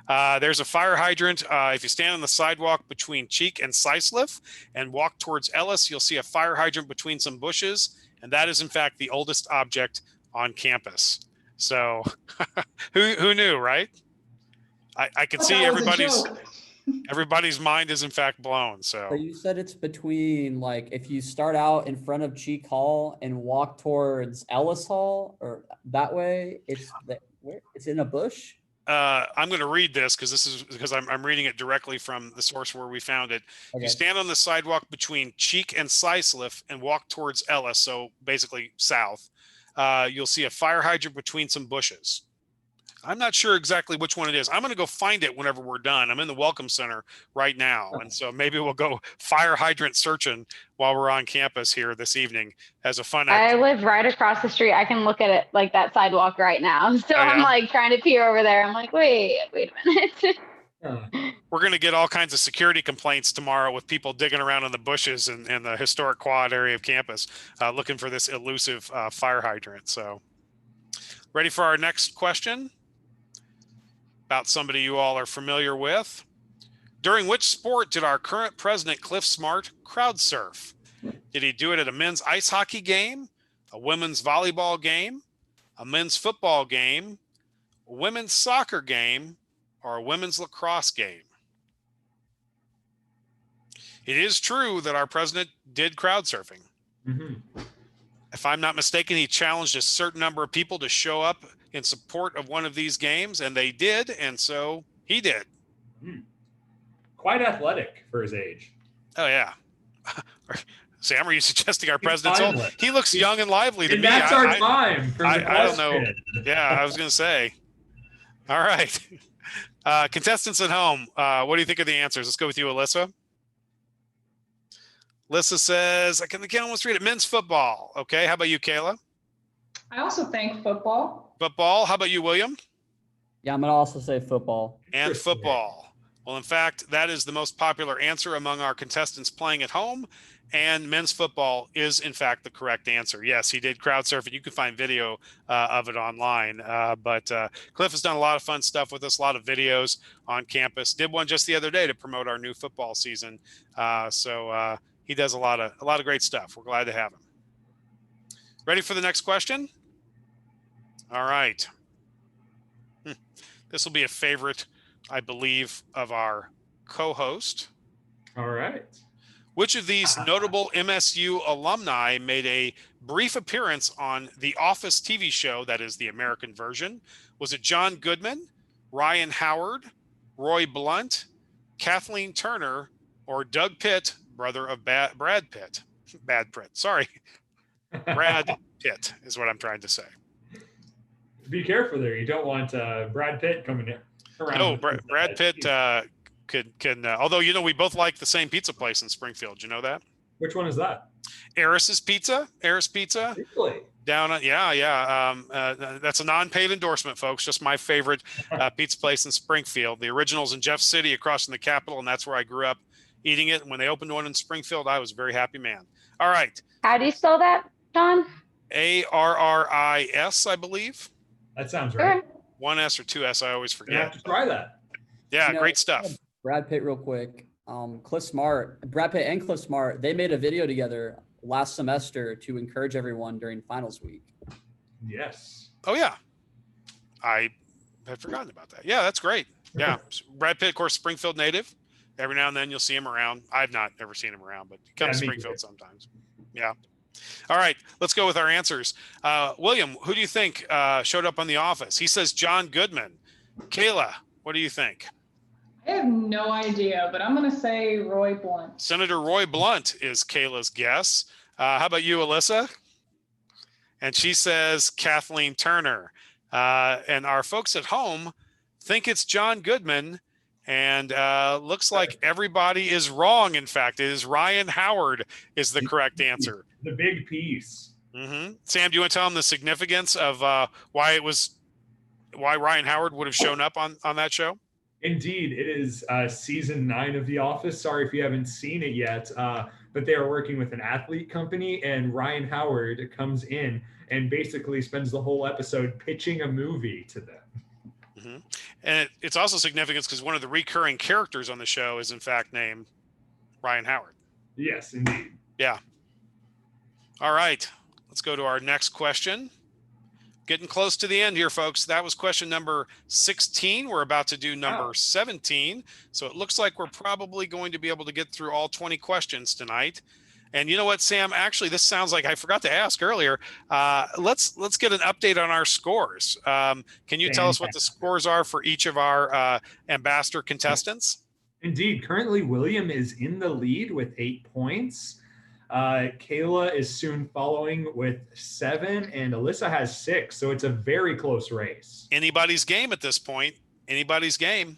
There's a fire hydrant. If you stand on the sidewalk between Cheek and Sisliff and walk towards Ellis, you'll see a fire hydrant between some bushes. And that is, in fact, the oldest object on campus. So who knew, right? I can see everybody's mind is in fact blown. So you said it's between, like, if you start out in front of Cheek Hall and walk towards Ellis Hall, or that way, it's in a bush. I'm going to read this because I'm reading it directly from the source where we found it. Okay. You stand on the sidewalk between Cheek and Sisliff and walk towards Ellis, so basically south. You'll see a fire hydrant between some bushes. I'm not sure exactly which one it is. I'm going to go find it whenever we're done. I'm in the Welcome Center right now. And so maybe we'll go fire hydrant searching while we're on campus here this evening as a fun activity. I live right across the street. I can look at it like that sidewalk right now. So I'm like trying to peer over there. I'm like, wait a minute. We're going to get all kinds of security complaints tomorrow with people digging around in the bushes in the historic quad area of campus looking for this elusive fire hydrant. So ready for our next question? About somebody you all are familiar with. During which sport did our current president, Cliff Smart, crowd surf? Did he do it at a men's ice hockey game, a women's volleyball game, a men's football game, a women's soccer game, or a women's lacrosse game? It is true that our president did crowd surfing. Mm-hmm. If I'm not mistaken, he challenged a certain number of people to show up in support of one of these games, and they did, and so he did. Quite athletic for his age. Oh, yeah. Sam, are you suggesting our president's old? He looks young and lively to me. That's our time for the I don't know. Yeah, I was going to say. All right. Contestants at home, what do you think of the answers? Let's go with you, Alyssa. Alyssa says, I can almost read it, men's football. Okay, how about you, Kayla? I also think football. Football. How about you, William? Yeah, I'm going to also say football. And football. Well, in fact, that is the most popular answer among our contestants playing at home. And men's football is, in fact, the correct answer. Yes, he did crowd surf it. You can find video of it online. But Cliff has done a lot of fun stuff with us, a lot of videos on campus. Did one just the other day to promote our new football season. So he does a lot of great stuff. We're glad to have him. Ready for the next question? All right. This will be a favorite, I believe, of our co-host. All right. Which of these notable MSU alumni made a brief appearance on The Office TV show, that is the American version? Was it John Goodman, Ryan Howard, Roy Blunt, Kathleen Turner, or Doug Pitt, brother of Brad Pitt? Brad Pitt is what I'm trying to say. Be careful there. You don't want Brad Pitt coming in around. No, Brad Pitt can. Although we both like the same pizza place in Springfield. You know that? Which one is that? Eris's Pizza. Eris Pizza. Really? Down at that's a non-paid endorsement, folks. Just my favorite pizza place in Springfield. The original's in Jeff City, across from the Capitol, and that's where I grew up eating it. And when they opened one in Springfield, I was a very happy man. All right. How do you spell that, John? Arris, I believe. That sounds right. Okay. One S or two S, I always You forget. have to try that. Yeah, great stuff. Brad Pitt, real quick. Brad Pitt and Cliff Smart, they made a video together last semester to encourage everyone during finals week. Yes. Oh yeah, I had forgotten about that. Yeah, that's great. Yeah, Brad Pitt, of course, Springfield native. Every now and then you'll see him around. I've not ever seen him around, but he comes to Springfield sometimes. Yeah. All right, let's go with our answers. William, who do you think showed up on The Office? He says John Goodman. Kayla, what do you think? I have no idea, but I'm going to say Roy Blunt. Senator Roy Blunt is Kayla's guess. How about you, Alyssa? And she says Kathleen Turner. And our folks at home think it's John Goodman. And looks like everybody is wrong. In fact, it is Ryan Howard is the correct answer. The big piece. Mm-hmm. Sam, do you want to tell them the significance of why Ryan Howard would have shown up on that show? Indeed, it is season 9 of The Office. Sorry if you haven't seen it yet, but they are working with an athlete company, and Ryan Howard comes in and basically spends the whole episode pitching a movie to them. Mm-hmm. And it's also significant because one of the recurring characters on the show is in fact named Ryan Howard. Yes, indeed. Yeah. All right, let's go to our next question. Getting close to the end here, folks. That was question number 16. We're about to do number 17. So it looks like we're probably going to be able to get through all 20 questions tonight. And you know what, Sam? Actually, this sounds like I forgot to ask earlier. Let's get an update on our scores. Can you tell us what the scores are for each of our ambassador contestants? Indeed. Currently, William is in the lead with 8 points. Kayla is soon following with 7, and Alyssa has 6. So it's a very close race. Anybody's game at this point. Anybody's game.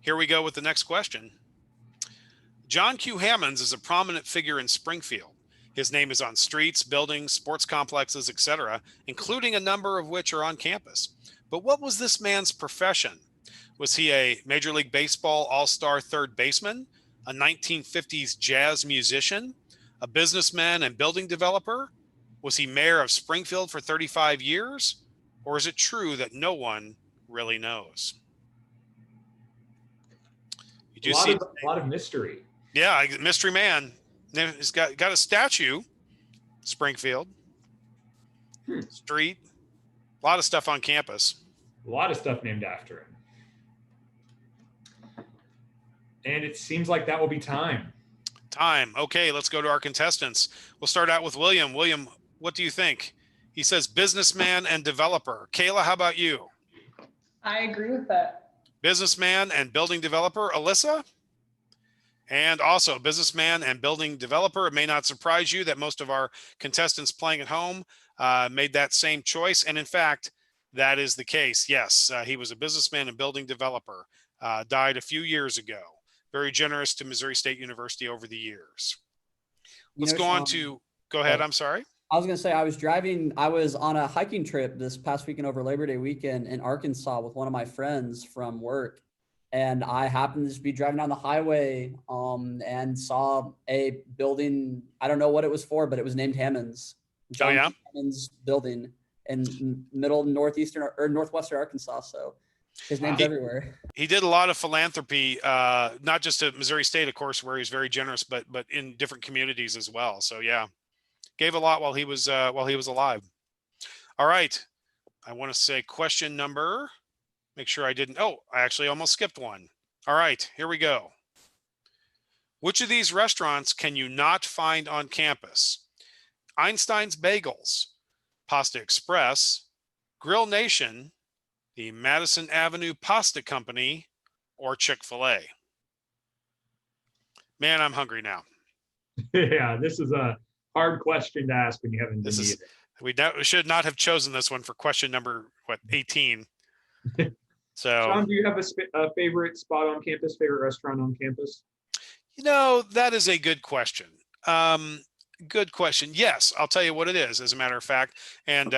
Here we go with the next question. John Q. Hammonds is a prominent figure in Springfield. His name is on streets, buildings, sports complexes, etc., including a number of which are on campus. But what was this man's profession? Was he a Major League Baseball all-star third baseman, a 1950s jazz musician, a businessman and building developer? Was he mayor of Springfield for 35 years? Or is it true that no one really knows? You do see a lot of mystery. Yeah, mystery man. He's got a statue, Springfield, street, a lot of stuff on campus. A lot of stuff named after him. And it seems like that will be time. Okay, let's go to our contestants. We'll start out with William. William, what do you think? He says businessman and developer. Kayla, how about you? I agree with that. Businessman and building developer. Alyssa? And also businessman and building developer. It may not surprise you that most of our contestants playing at home made that same choice. And in fact, that is the case. Yes, he was a businessman and building developer, died a few years ago. Very generous to Missouri State University over the years. Let's go on to, go ahead. I'm sorry. I was going to say, I was on a hiking trip this past weekend over Labor Day weekend in Arkansas with one of my friends from work. And I happened to just be driving down the highway and saw a building. I don't know what it was for, but it was named Hammond's. Hammond's building in middle northwestern Arkansas. So his name's everywhere. He did a lot of philanthropy, not just at Missouri State, of course, where he's very generous, but in different communities as well. So yeah, gave a lot while he was alive. All right, I want to say question number. Make sure I didn't. Oh, I actually almost skipped one. All right, here we go. Which of these restaurants can you not find on campus? Einstein's Bagels, Pasta Express, Grill Nation, the Madison Avenue Pasta Company, or Chick-fil-A? Man, I'm hungry now. Yeah, this is a hard question to ask when you haven't been This is eating. we should not have chosen this one for question number 18. So Sean, do you have a favorite spot on campus, favorite restaurant on campus? that is a good question. Good question. Yes, I'll tell you what it is, as a matter of fact. And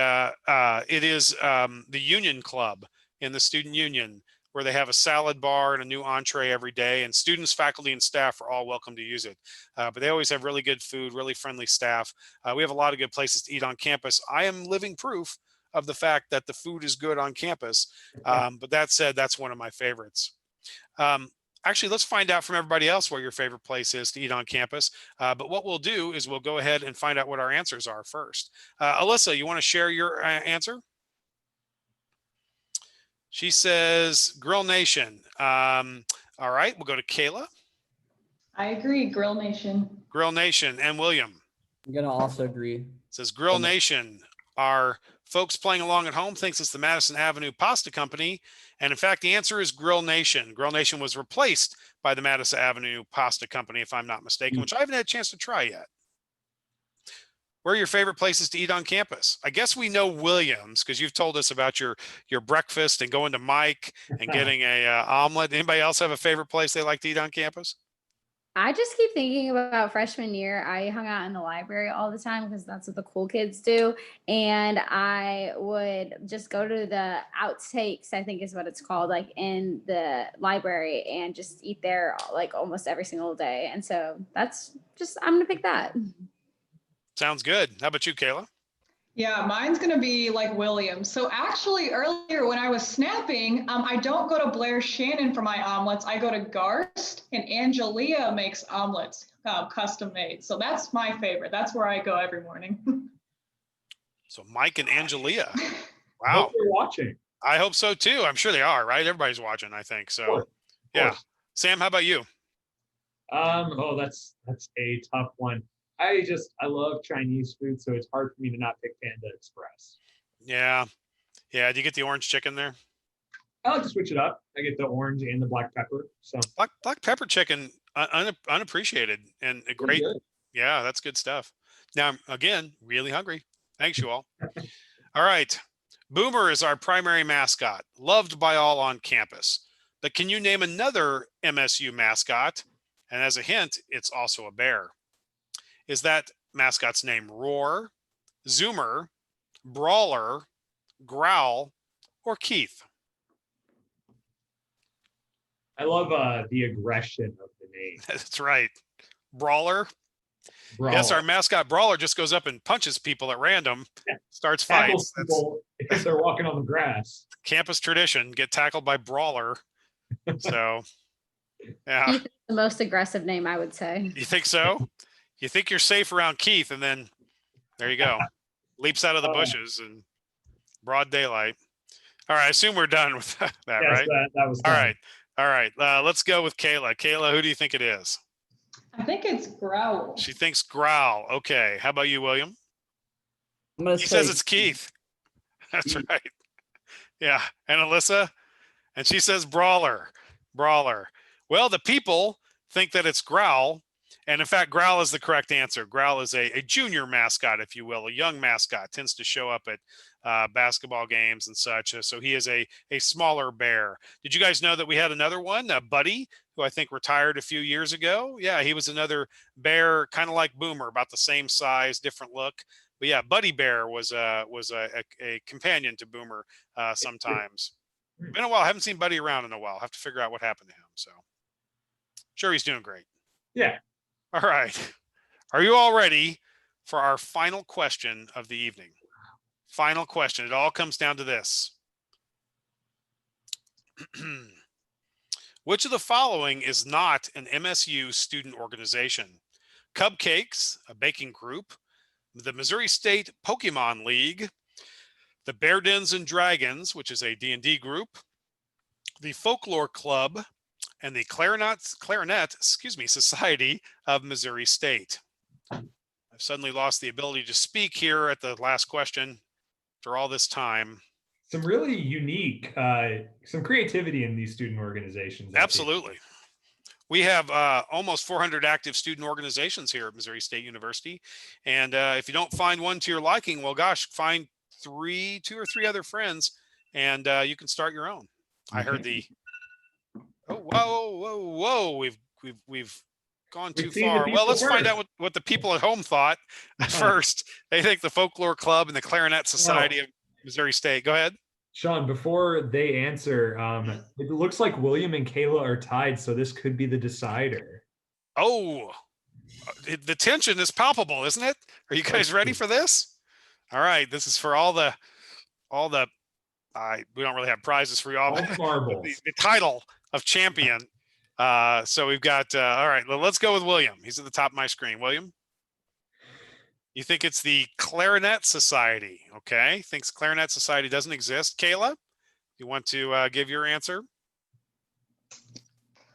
it is the Union Club in the student union, where they have a salad bar and a new entree every day. And students, faculty, and staff are all welcome to use it. But they always have really good food, really friendly staff. We have a lot of good places to eat on campus. I am living proof of the fact that the food is good on campus. But that said, that's one of my favorites. Actually, let's find out from everybody else where your favorite place is to eat on campus. But what we'll do is we'll go ahead and find out what our answers are first. Alyssa, you want to share your answer? She says Grill Nation. All right, we'll go to Kayla. I agree. Grill Nation. Grill Nation. And William. I'm gonna also agree. Says Grill Nation. Our folks playing along at home thinks it's the Madison Avenue Pasta Company. And in fact, the answer is Grill Nation. Grill Nation was replaced by the Madison Avenue Pasta Company, if I'm not mistaken, which I haven't had a chance to try yet. Where are your favorite places to eat on campus? I guess we know Williams, because you've told us about your breakfast and going to Mike and getting a omelet. Anybody else have a favorite place they like to eat on campus? I just keep thinking about freshman year. I hung out in the library all the time because that's what the cool kids do. And I would just go to the outtakes, I think is what it's called, like in the library, and just eat there like almost every single day. And so that's just, I'm going to pick that. Sounds good. How about you, Kayla? Yeah, mine's going to be like William. So actually earlier when I was snapping, I don't go to Blair Shannon for my omelets. I go to Garst, and Angelia makes omelets custom made. So that's my favorite. That's where I go every morning. So Mike and Angelia. I Wow. hope you're watching. I hope so too. I'm sure they are, right? Everybody's watching, I think. So Of course. yeah. Sam, how about you? Oh, that's a tough one. I love Chinese food, so it's hard for me to not pick Panda Express. Yeah. Yeah. Do you get the orange chicken there? I like to switch it up. I get the orange and the black pepper. So Black pepper chicken, unappreciated and a great. good. Yeah, that's good stuff. Now, again, really hungry. Thanks, you all. All right. Boomer is our primary mascot, loved by all on campus. But can you name another MSU mascot? And as a hint, it's also a bear. Is that mascot's name Roar, Zoomer, Brawler, Growl, or Keith? I love the aggression of the name. That's right. Brawler. Brawler. Yes, our mascot Brawler just goes up and punches people at random, starts Tackles fights. That's people if they're walking on the grass. campus tradition, get tackled by Brawler. So, yeah. Keith is the most aggressive name, I would say. You think so? You think you're safe around Keith, and then there you go. Leaps out of the bushes in broad daylight. All right, I assume we're done with that, Yes, right? that was All fun. right. Let's go with Kayla. Kayla, who do you think it is? I think it's Growl. She thinks Growl. Okay. How about you, William? I'm gonna He say says it's Keith. That's Keith. right. Yeah. And Alyssa? And she says Brawler. Brawler. Well, the people think that it's Growl. And in fact, Growl is the correct answer. Growl is a junior mascot, if you will, a young mascot, tends to show up at basketball games and such. So he is a smaller bear. Did you guys know that we had another one, Buddy, who I think retired a few years ago? Yeah, he was another bear, kind of like Boomer, about the same size, different look. But yeah, Buddy Bear was a companion to Boomer sometimes. Been a while. Haven't seen Buddy around in a while. Have to figure out what happened to him. So sure, he's doing great. Yeah. All right. Are you all ready for our final question of the evening? Final question. It all comes down to this. Which of the following is not an MSU student organization? Cupcakes, a baking group, the Missouri State Pokemon League, the Bear Dens and Dragons, which is a D&D group, the Folklore Club, and the Clarinet Society of Missouri State. I've suddenly lost the ability to speak here at the last question after all this time. Some really unique, some creativity in these student organizations. I think. Absolutely. We have almost 400 active student organizations here at Missouri State University. And if you don't find one to your liking, well, gosh, find two or three other friends, and you can start your own. I heard the, oh, whoa. We've gone too far. Well, let's find out what the people at home thought first. They think the Folklore Club and the Clarinet Society of Missouri State. Go ahead. Sean, before they answer, it looks like William and Kayla are tied, so this could be the decider. Oh, the tension is palpable, isn't it? Are you guys ready for this? All right, this is for all the we don't really have prizes for you all, but the title of champion. So we've got all right, let's go with William. He's at the top of my screen. William, you think it's the Clarinet Society? Okay, thinks Clarinet Society doesn't exist. Kayla, you want to give your answer?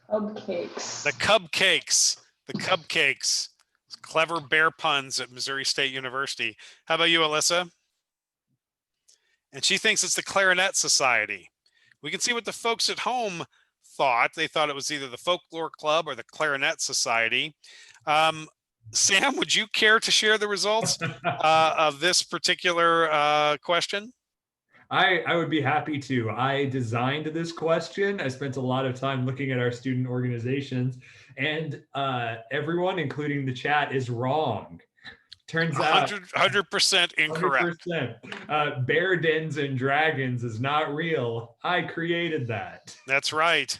Cupcakes. The Cupcakes. The Cupcakes. Clever bear puns at Missouri State University. How about you, Alyssa? And she thinks it's the Clarinet Society. We can see what the folks at home thought. They thought it was either the Folklore Club or the Clarinet Society. Sam, would you care to share the results of this particular question? I would be happy to. I designed this question. I spent a lot of time looking at our student organizations, and everyone, including the chat, is wrong. Turns out 100% incorrect. 100%. Bear dens and dragons is not real. I created that. That's right.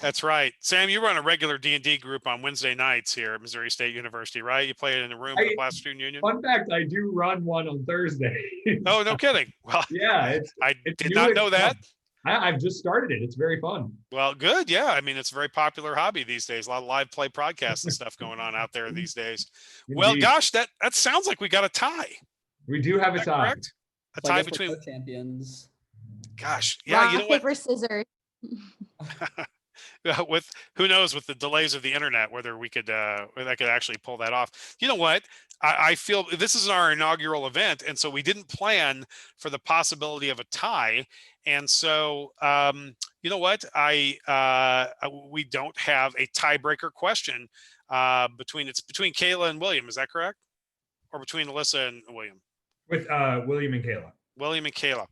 That's right. Sam, you run a regular D&D group on Wednesday nights here at Missouri State University, right? You play it in the room of the Black Student Union? Fun fact, I do run one on Thursday. Oh, no kidding. Well, yeah. I did not know that. I've just started it. It's very fun. Well, good. Yeah. I mean, it's a very popular hobby these days. A lot of live play podcasts and stuff going on out there these days. Indeed. Well, gosh, that sounds like we got a tie. We do have a tie. Correct? A tie between champions. Gosh. Yeah. You know paper, scissors. With who knows, with the delays of the internet, whether I could actually pull that off. You know what? I feel this is our inaugural event, and so we didn't plan for the possibility of a tie. And so, you know what? We don't have a tiebreaker question between Kayla and William. Is that correct? Or between Alyssa and William? With William and Kayla. William and Kayla.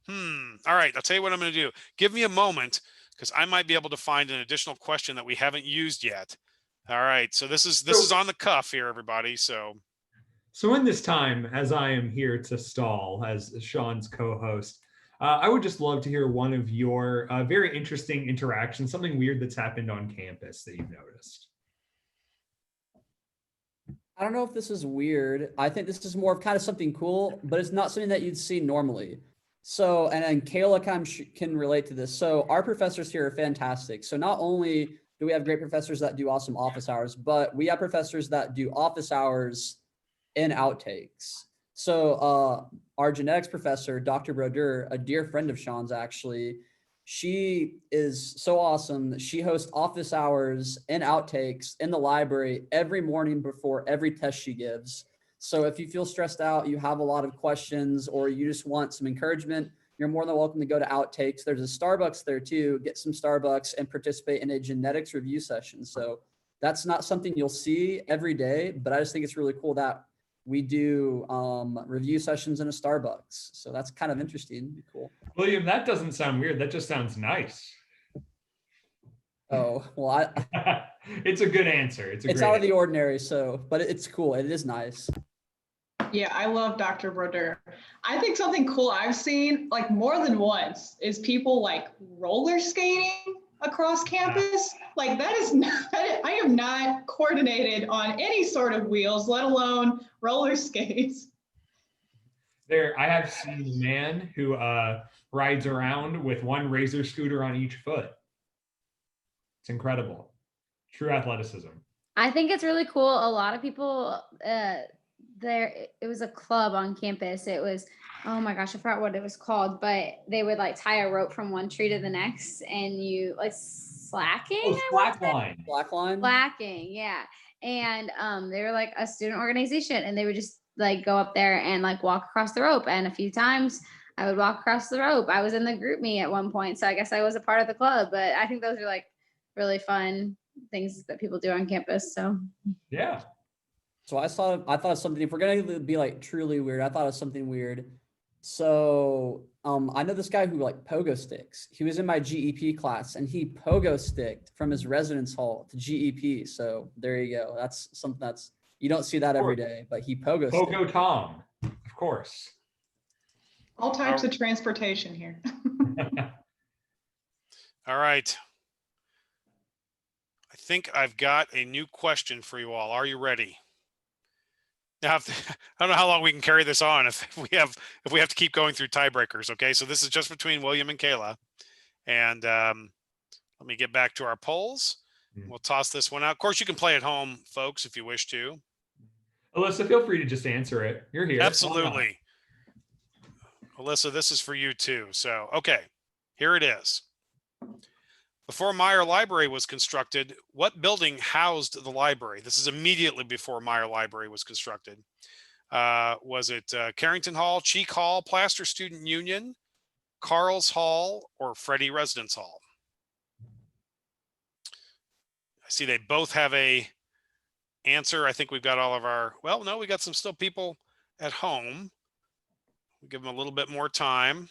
All right. I'll tell you what I'm going to do. Give me a moment, because I might be able to find an additional question that we haven't used yet. All right. So this is on the cuff here, everybody. So in this time, as I am here to stall as Sean's co-host, I would just love to hear one of your very interesting interactions, something weird that's happened on campus that you've noticed. I don't know if this is weird. I think this is more of kind of something cool, but it's not something that you'd see normally. So, and then Kayla can relate to this. So our professors here are fantastic. So not only do we have great professors that do awesome office hours, but we have professors that do office hours in outtakes. So our genetics professor, Dr. Berger, a dear friend of Sean's actually, she is so awesome. She hosts office hours and outtakes in the library every morning before every test she gives. So if you feel stressed out, you have a lot of questions, or you just want some encouragement, you're more than welcome to go to outtakes. There's a Starbucks there too. Get some Starbucks and participate in a genetics review session. So that's not something you'll see every day, but I just think it's really cool that we do review sessions in a Starbucks. So that's kind of interesting. Cool. William, that doesn't sound weird. That just sounds nice. Oh, well, it's a good answer. It's out of the ordinary. So, but it's cool. It is nice. Yeah, I love Dr. Berger. I think something cool I've seen like more than once is people like roller skating across campus. Like that is not, I am not coordinated on any sort of wheels, let alone roller skates. I have seen a man who rides around with one razor scooter on each foot. It's incredible. True athleticism. I think it's really cool. A lot of people it was a club on campus. It was, oh my gosh, I forgot what it was called, but they would like tie a rope from one tree to the next, and you like slacking. Oh, Slacking, yeah. And they were like a student organization, and they would just like go up there and like walk across the rope. And a few times I would walk across the rope. I was in the group me at one point, so I guess I was a part of the club. But I think those are like really fun things that people do on campus. So Yeah. So I thought of something, if we're gonna be like truly weird, I thought of something weird. So I know this guy who like pogo sticks. He was in my GEP class and he pogo sticked from his residence hall to GEP. So there you go. That's something that's, you don't see that every day, but he pogo sticked. Pogo Tom, of course. All types of transportation here. All right. I think I've got a new question for you all. Are you ready? Now, I don't know how long we can carry this on if we have to keep going through tiebreakers. Okay, so this is just between William and Kayla, and let me get back to our polls. We'll toss this one out. Of course, you can play at home, folks, if you wish to. Alyssa, feel free to just answer it. You're here. Absolutely. Alyssa, this is for you too. So, okay, here it is. Before Meyer Library was constructed, what building housed the library? This is immediately before Meyer Library was constructed. Was it Carrington Hall, Cheek Hall, Plaster Student Union, Carl's Hall, or Freddie Residence Hall? I see they both have a answer. I think we've got all of our, well, no, we got some still people at home. We'll give them a little bit more time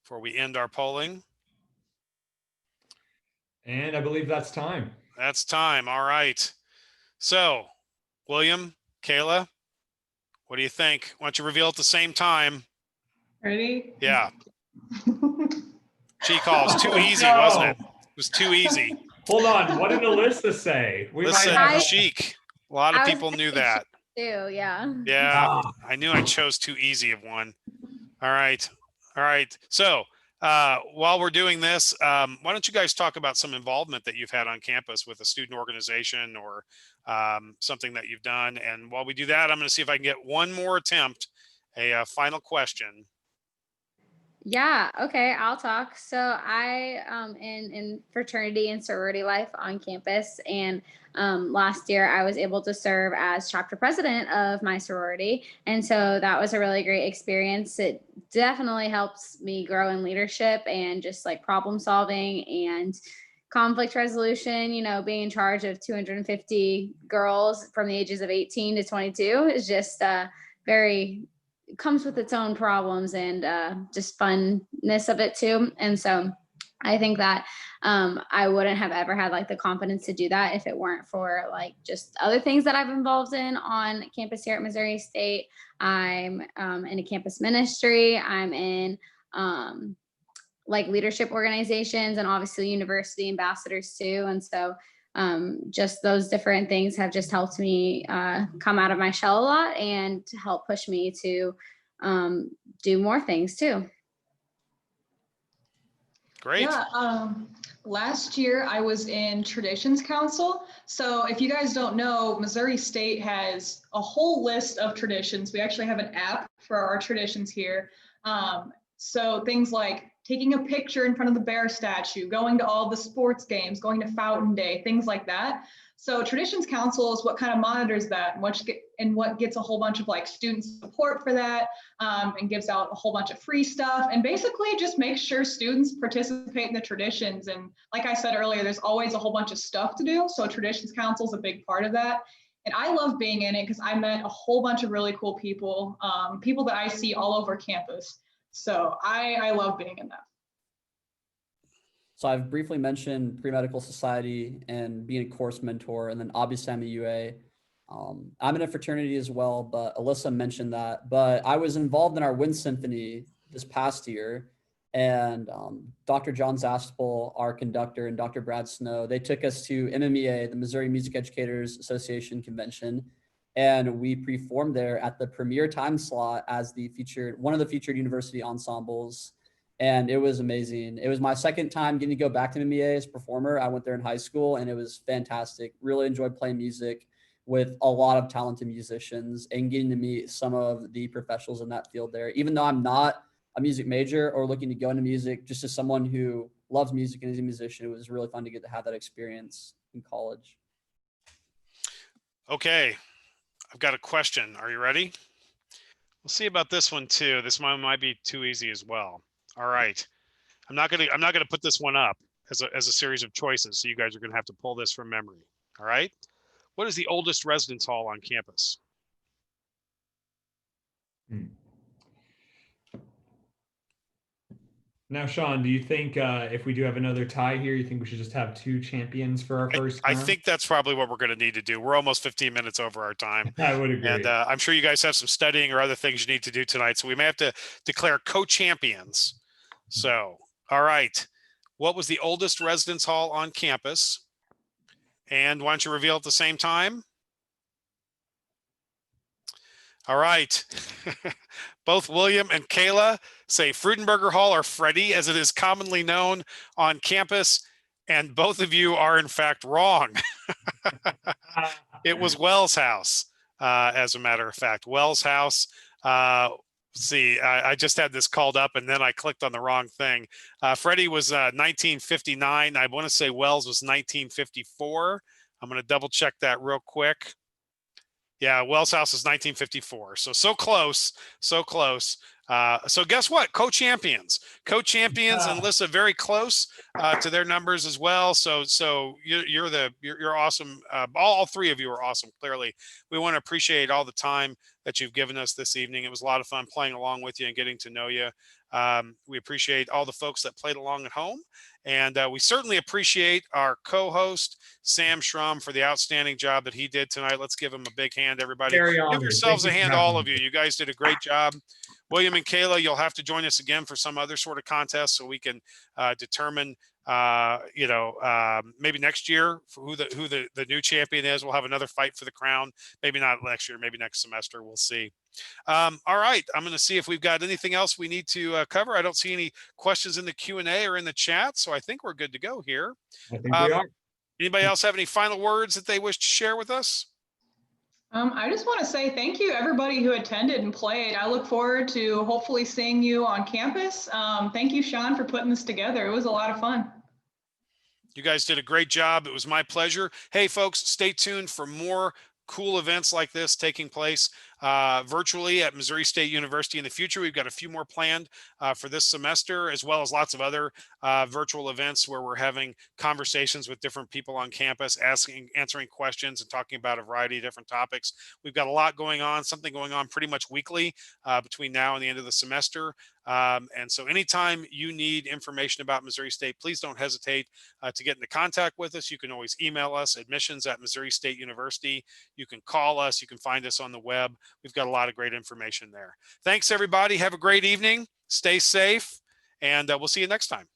before we end our polling. And I believe that's time. That's time. All right. So, William, Kayla, what do you think? Why don't you reveal at the same time? Ready? Yeah. Cheek Hall was too easy, No. wasn't it? It was too easy. Hold on. What did Alyssa say? We Listen, might have Cheek. A lot of people knew that. too, yeah. Yeah, I knew I chose too easy of one. All right. All right. So, while we're doing this, why don't you guys talk about some involvement that you've had on campus with a student organization or something that you've done. And while we do that, I'm going to see if I can get one more attempt, a final question. Yeah, okay, I'll talk. So I in fraternity and sorority life on campus, and last year I was able to serve as chapter president of my sorority, and so that was a really great experience. It definitely helps me grow in leadership and just like problem solving and conflict resolution. You know, being in charge of 250 girls from the ages of 18 to 22 is just very comes with its own problems and just funness of it too. And so I think that I wouldn't have ever had like the confidence to do that if it weren't for like just other things that I've involved in on campus here at Missouri State. I'm in a campus ministry. I'm in like leadership organizations and obviously university ambassadors too. And so just those different things have just helped me come out of my shell a lot and to help push me to do more things too. Great. Yeah, last year I was in Traditions Council. So if you guys don't know, Missouri State has a whole list of traditions. We actually have an app for our traditions here. So things like taking a picture in front of the bear statue, going to all the sports games, going to Fountain Day, things like that. So Traditions Council is what kind of monitors that and what gets a whole bunch of like student support for that and gives out a whole bunch of free stuff and basically just makes sure students participate in the traditions. And like I said earlier, there's always a whole bunch of stuff to do. So Traditions Council is a big part of that. And I love being in it because I met a whole bunch of really cool people, people that I see all over campus. So I love being in that. So I've briefly mentioned pre-medical society and being a course mentor, and then obviously I'm a UA. I'm in a fraternity as well, but Alyssa mentioned that. But I was involved in our Wind Symphony this past year, and Dr. John Zaspel, our conductor, and Dr. Brad Snow, they took us to MMEA, the Missouri Music Educators Association convention, and we performed there at the premier time slot as one of the featured university ensembles. And it was amazing. It was my second time getting to go back to MMEA as a performer. I went there in high school and it was fantastic. Really enjoyed playing music with a lot of talented musicians and getting to meet some of the professionals in that field there. Even though I'm not a music major or looking to go into music, just as someone who loves music and is a musician, it was really fun to get to have that experience in college. Okay, I've got a question. Are you ready? We'll see about this one too. This one might be too easy as well. All right. I'm not gonna put this one up as a series of choices. So you guys are going to have to pull this from memory. All right. What is the oldest residence hall on campus? Now, Sean, do you think if we do have another tie here, you think we should just have two champions for our first I round? think that's probably what we're going to need to do. We're almost 15 minutes over our time. I would agree. And I'm sure you guys have some studying or other things you need to do tonight. So we may have to declare co-champions. So, all right. What was the oldest residence hall on campus? And why don't you reveal at the same time? All right. Both William and Kayla say Freudenberger Hall or Freddie, as it is commonly known on campus. And both of you are, in fact, wrong. It was Wells House, as a matter of fact. Wells House. Let's see, I just had this called up and then I clicked on the wrong thing. Freddie was 1959. I want to say Wells was 1954. I'm going to double check that real quick. Yeah, Wells House is 1954. So close, so close. So guess what? Co-champions and Alyssa very close to their numbers as well. So you're awesome. All three of you are awesome. Clearly, we want to appreciate all the time that you've given us this evening. It was a lot of fun playing along with you and getting to know you. We appreciate all the folks that played along at home. And we certainly appreciate our co-host, Sam Schrum, for the outstanding job that he did tonight. Let's give him a big hand, everybody. Very Give honored. yourselves a Thank you hand, for all having of me. you. You guys did a great job. William and Kayla, you'll have to join us again for some other sort of contest so we can determine, maybe next year for who the new champion is. We'll have another fight for the crown. Maybe not next year, maybe next semester. We'll see. All right, I'm going to see if we've got anything else we need to cover. I don't see any questions in the Q&A or in the chat, so I think we're good to go here. I think we are. Anybody else have any final words that they wish to share with us? I just want to say thank you, everybody who attended and played. I look forward to hopefully seeing you on campus. Thank you, Sean, for putting this together. It was a lot of fun. You guys did a great job. It was my pleasure. Hey, folks, stay tuned for more cool events like this taking place virtually at Missouri State University in the future. We've got a few more planned for this semester, as well as lots of other virtual events where we're having conversations with different people on campus, answering questions and talking about a variety of different topics. We've got a lot going on, something going on pretty much weekly between now and the end of the semester. And so anytime you need information about Missouri State, please don't hesitate to get into contact with us. You can always email us, admissions@Missouri State University. You can call us. You can find us on the web. We've got a lot of great information there. Thanks, everybody. Have a great evening. Stay safe, and we'll see you next time.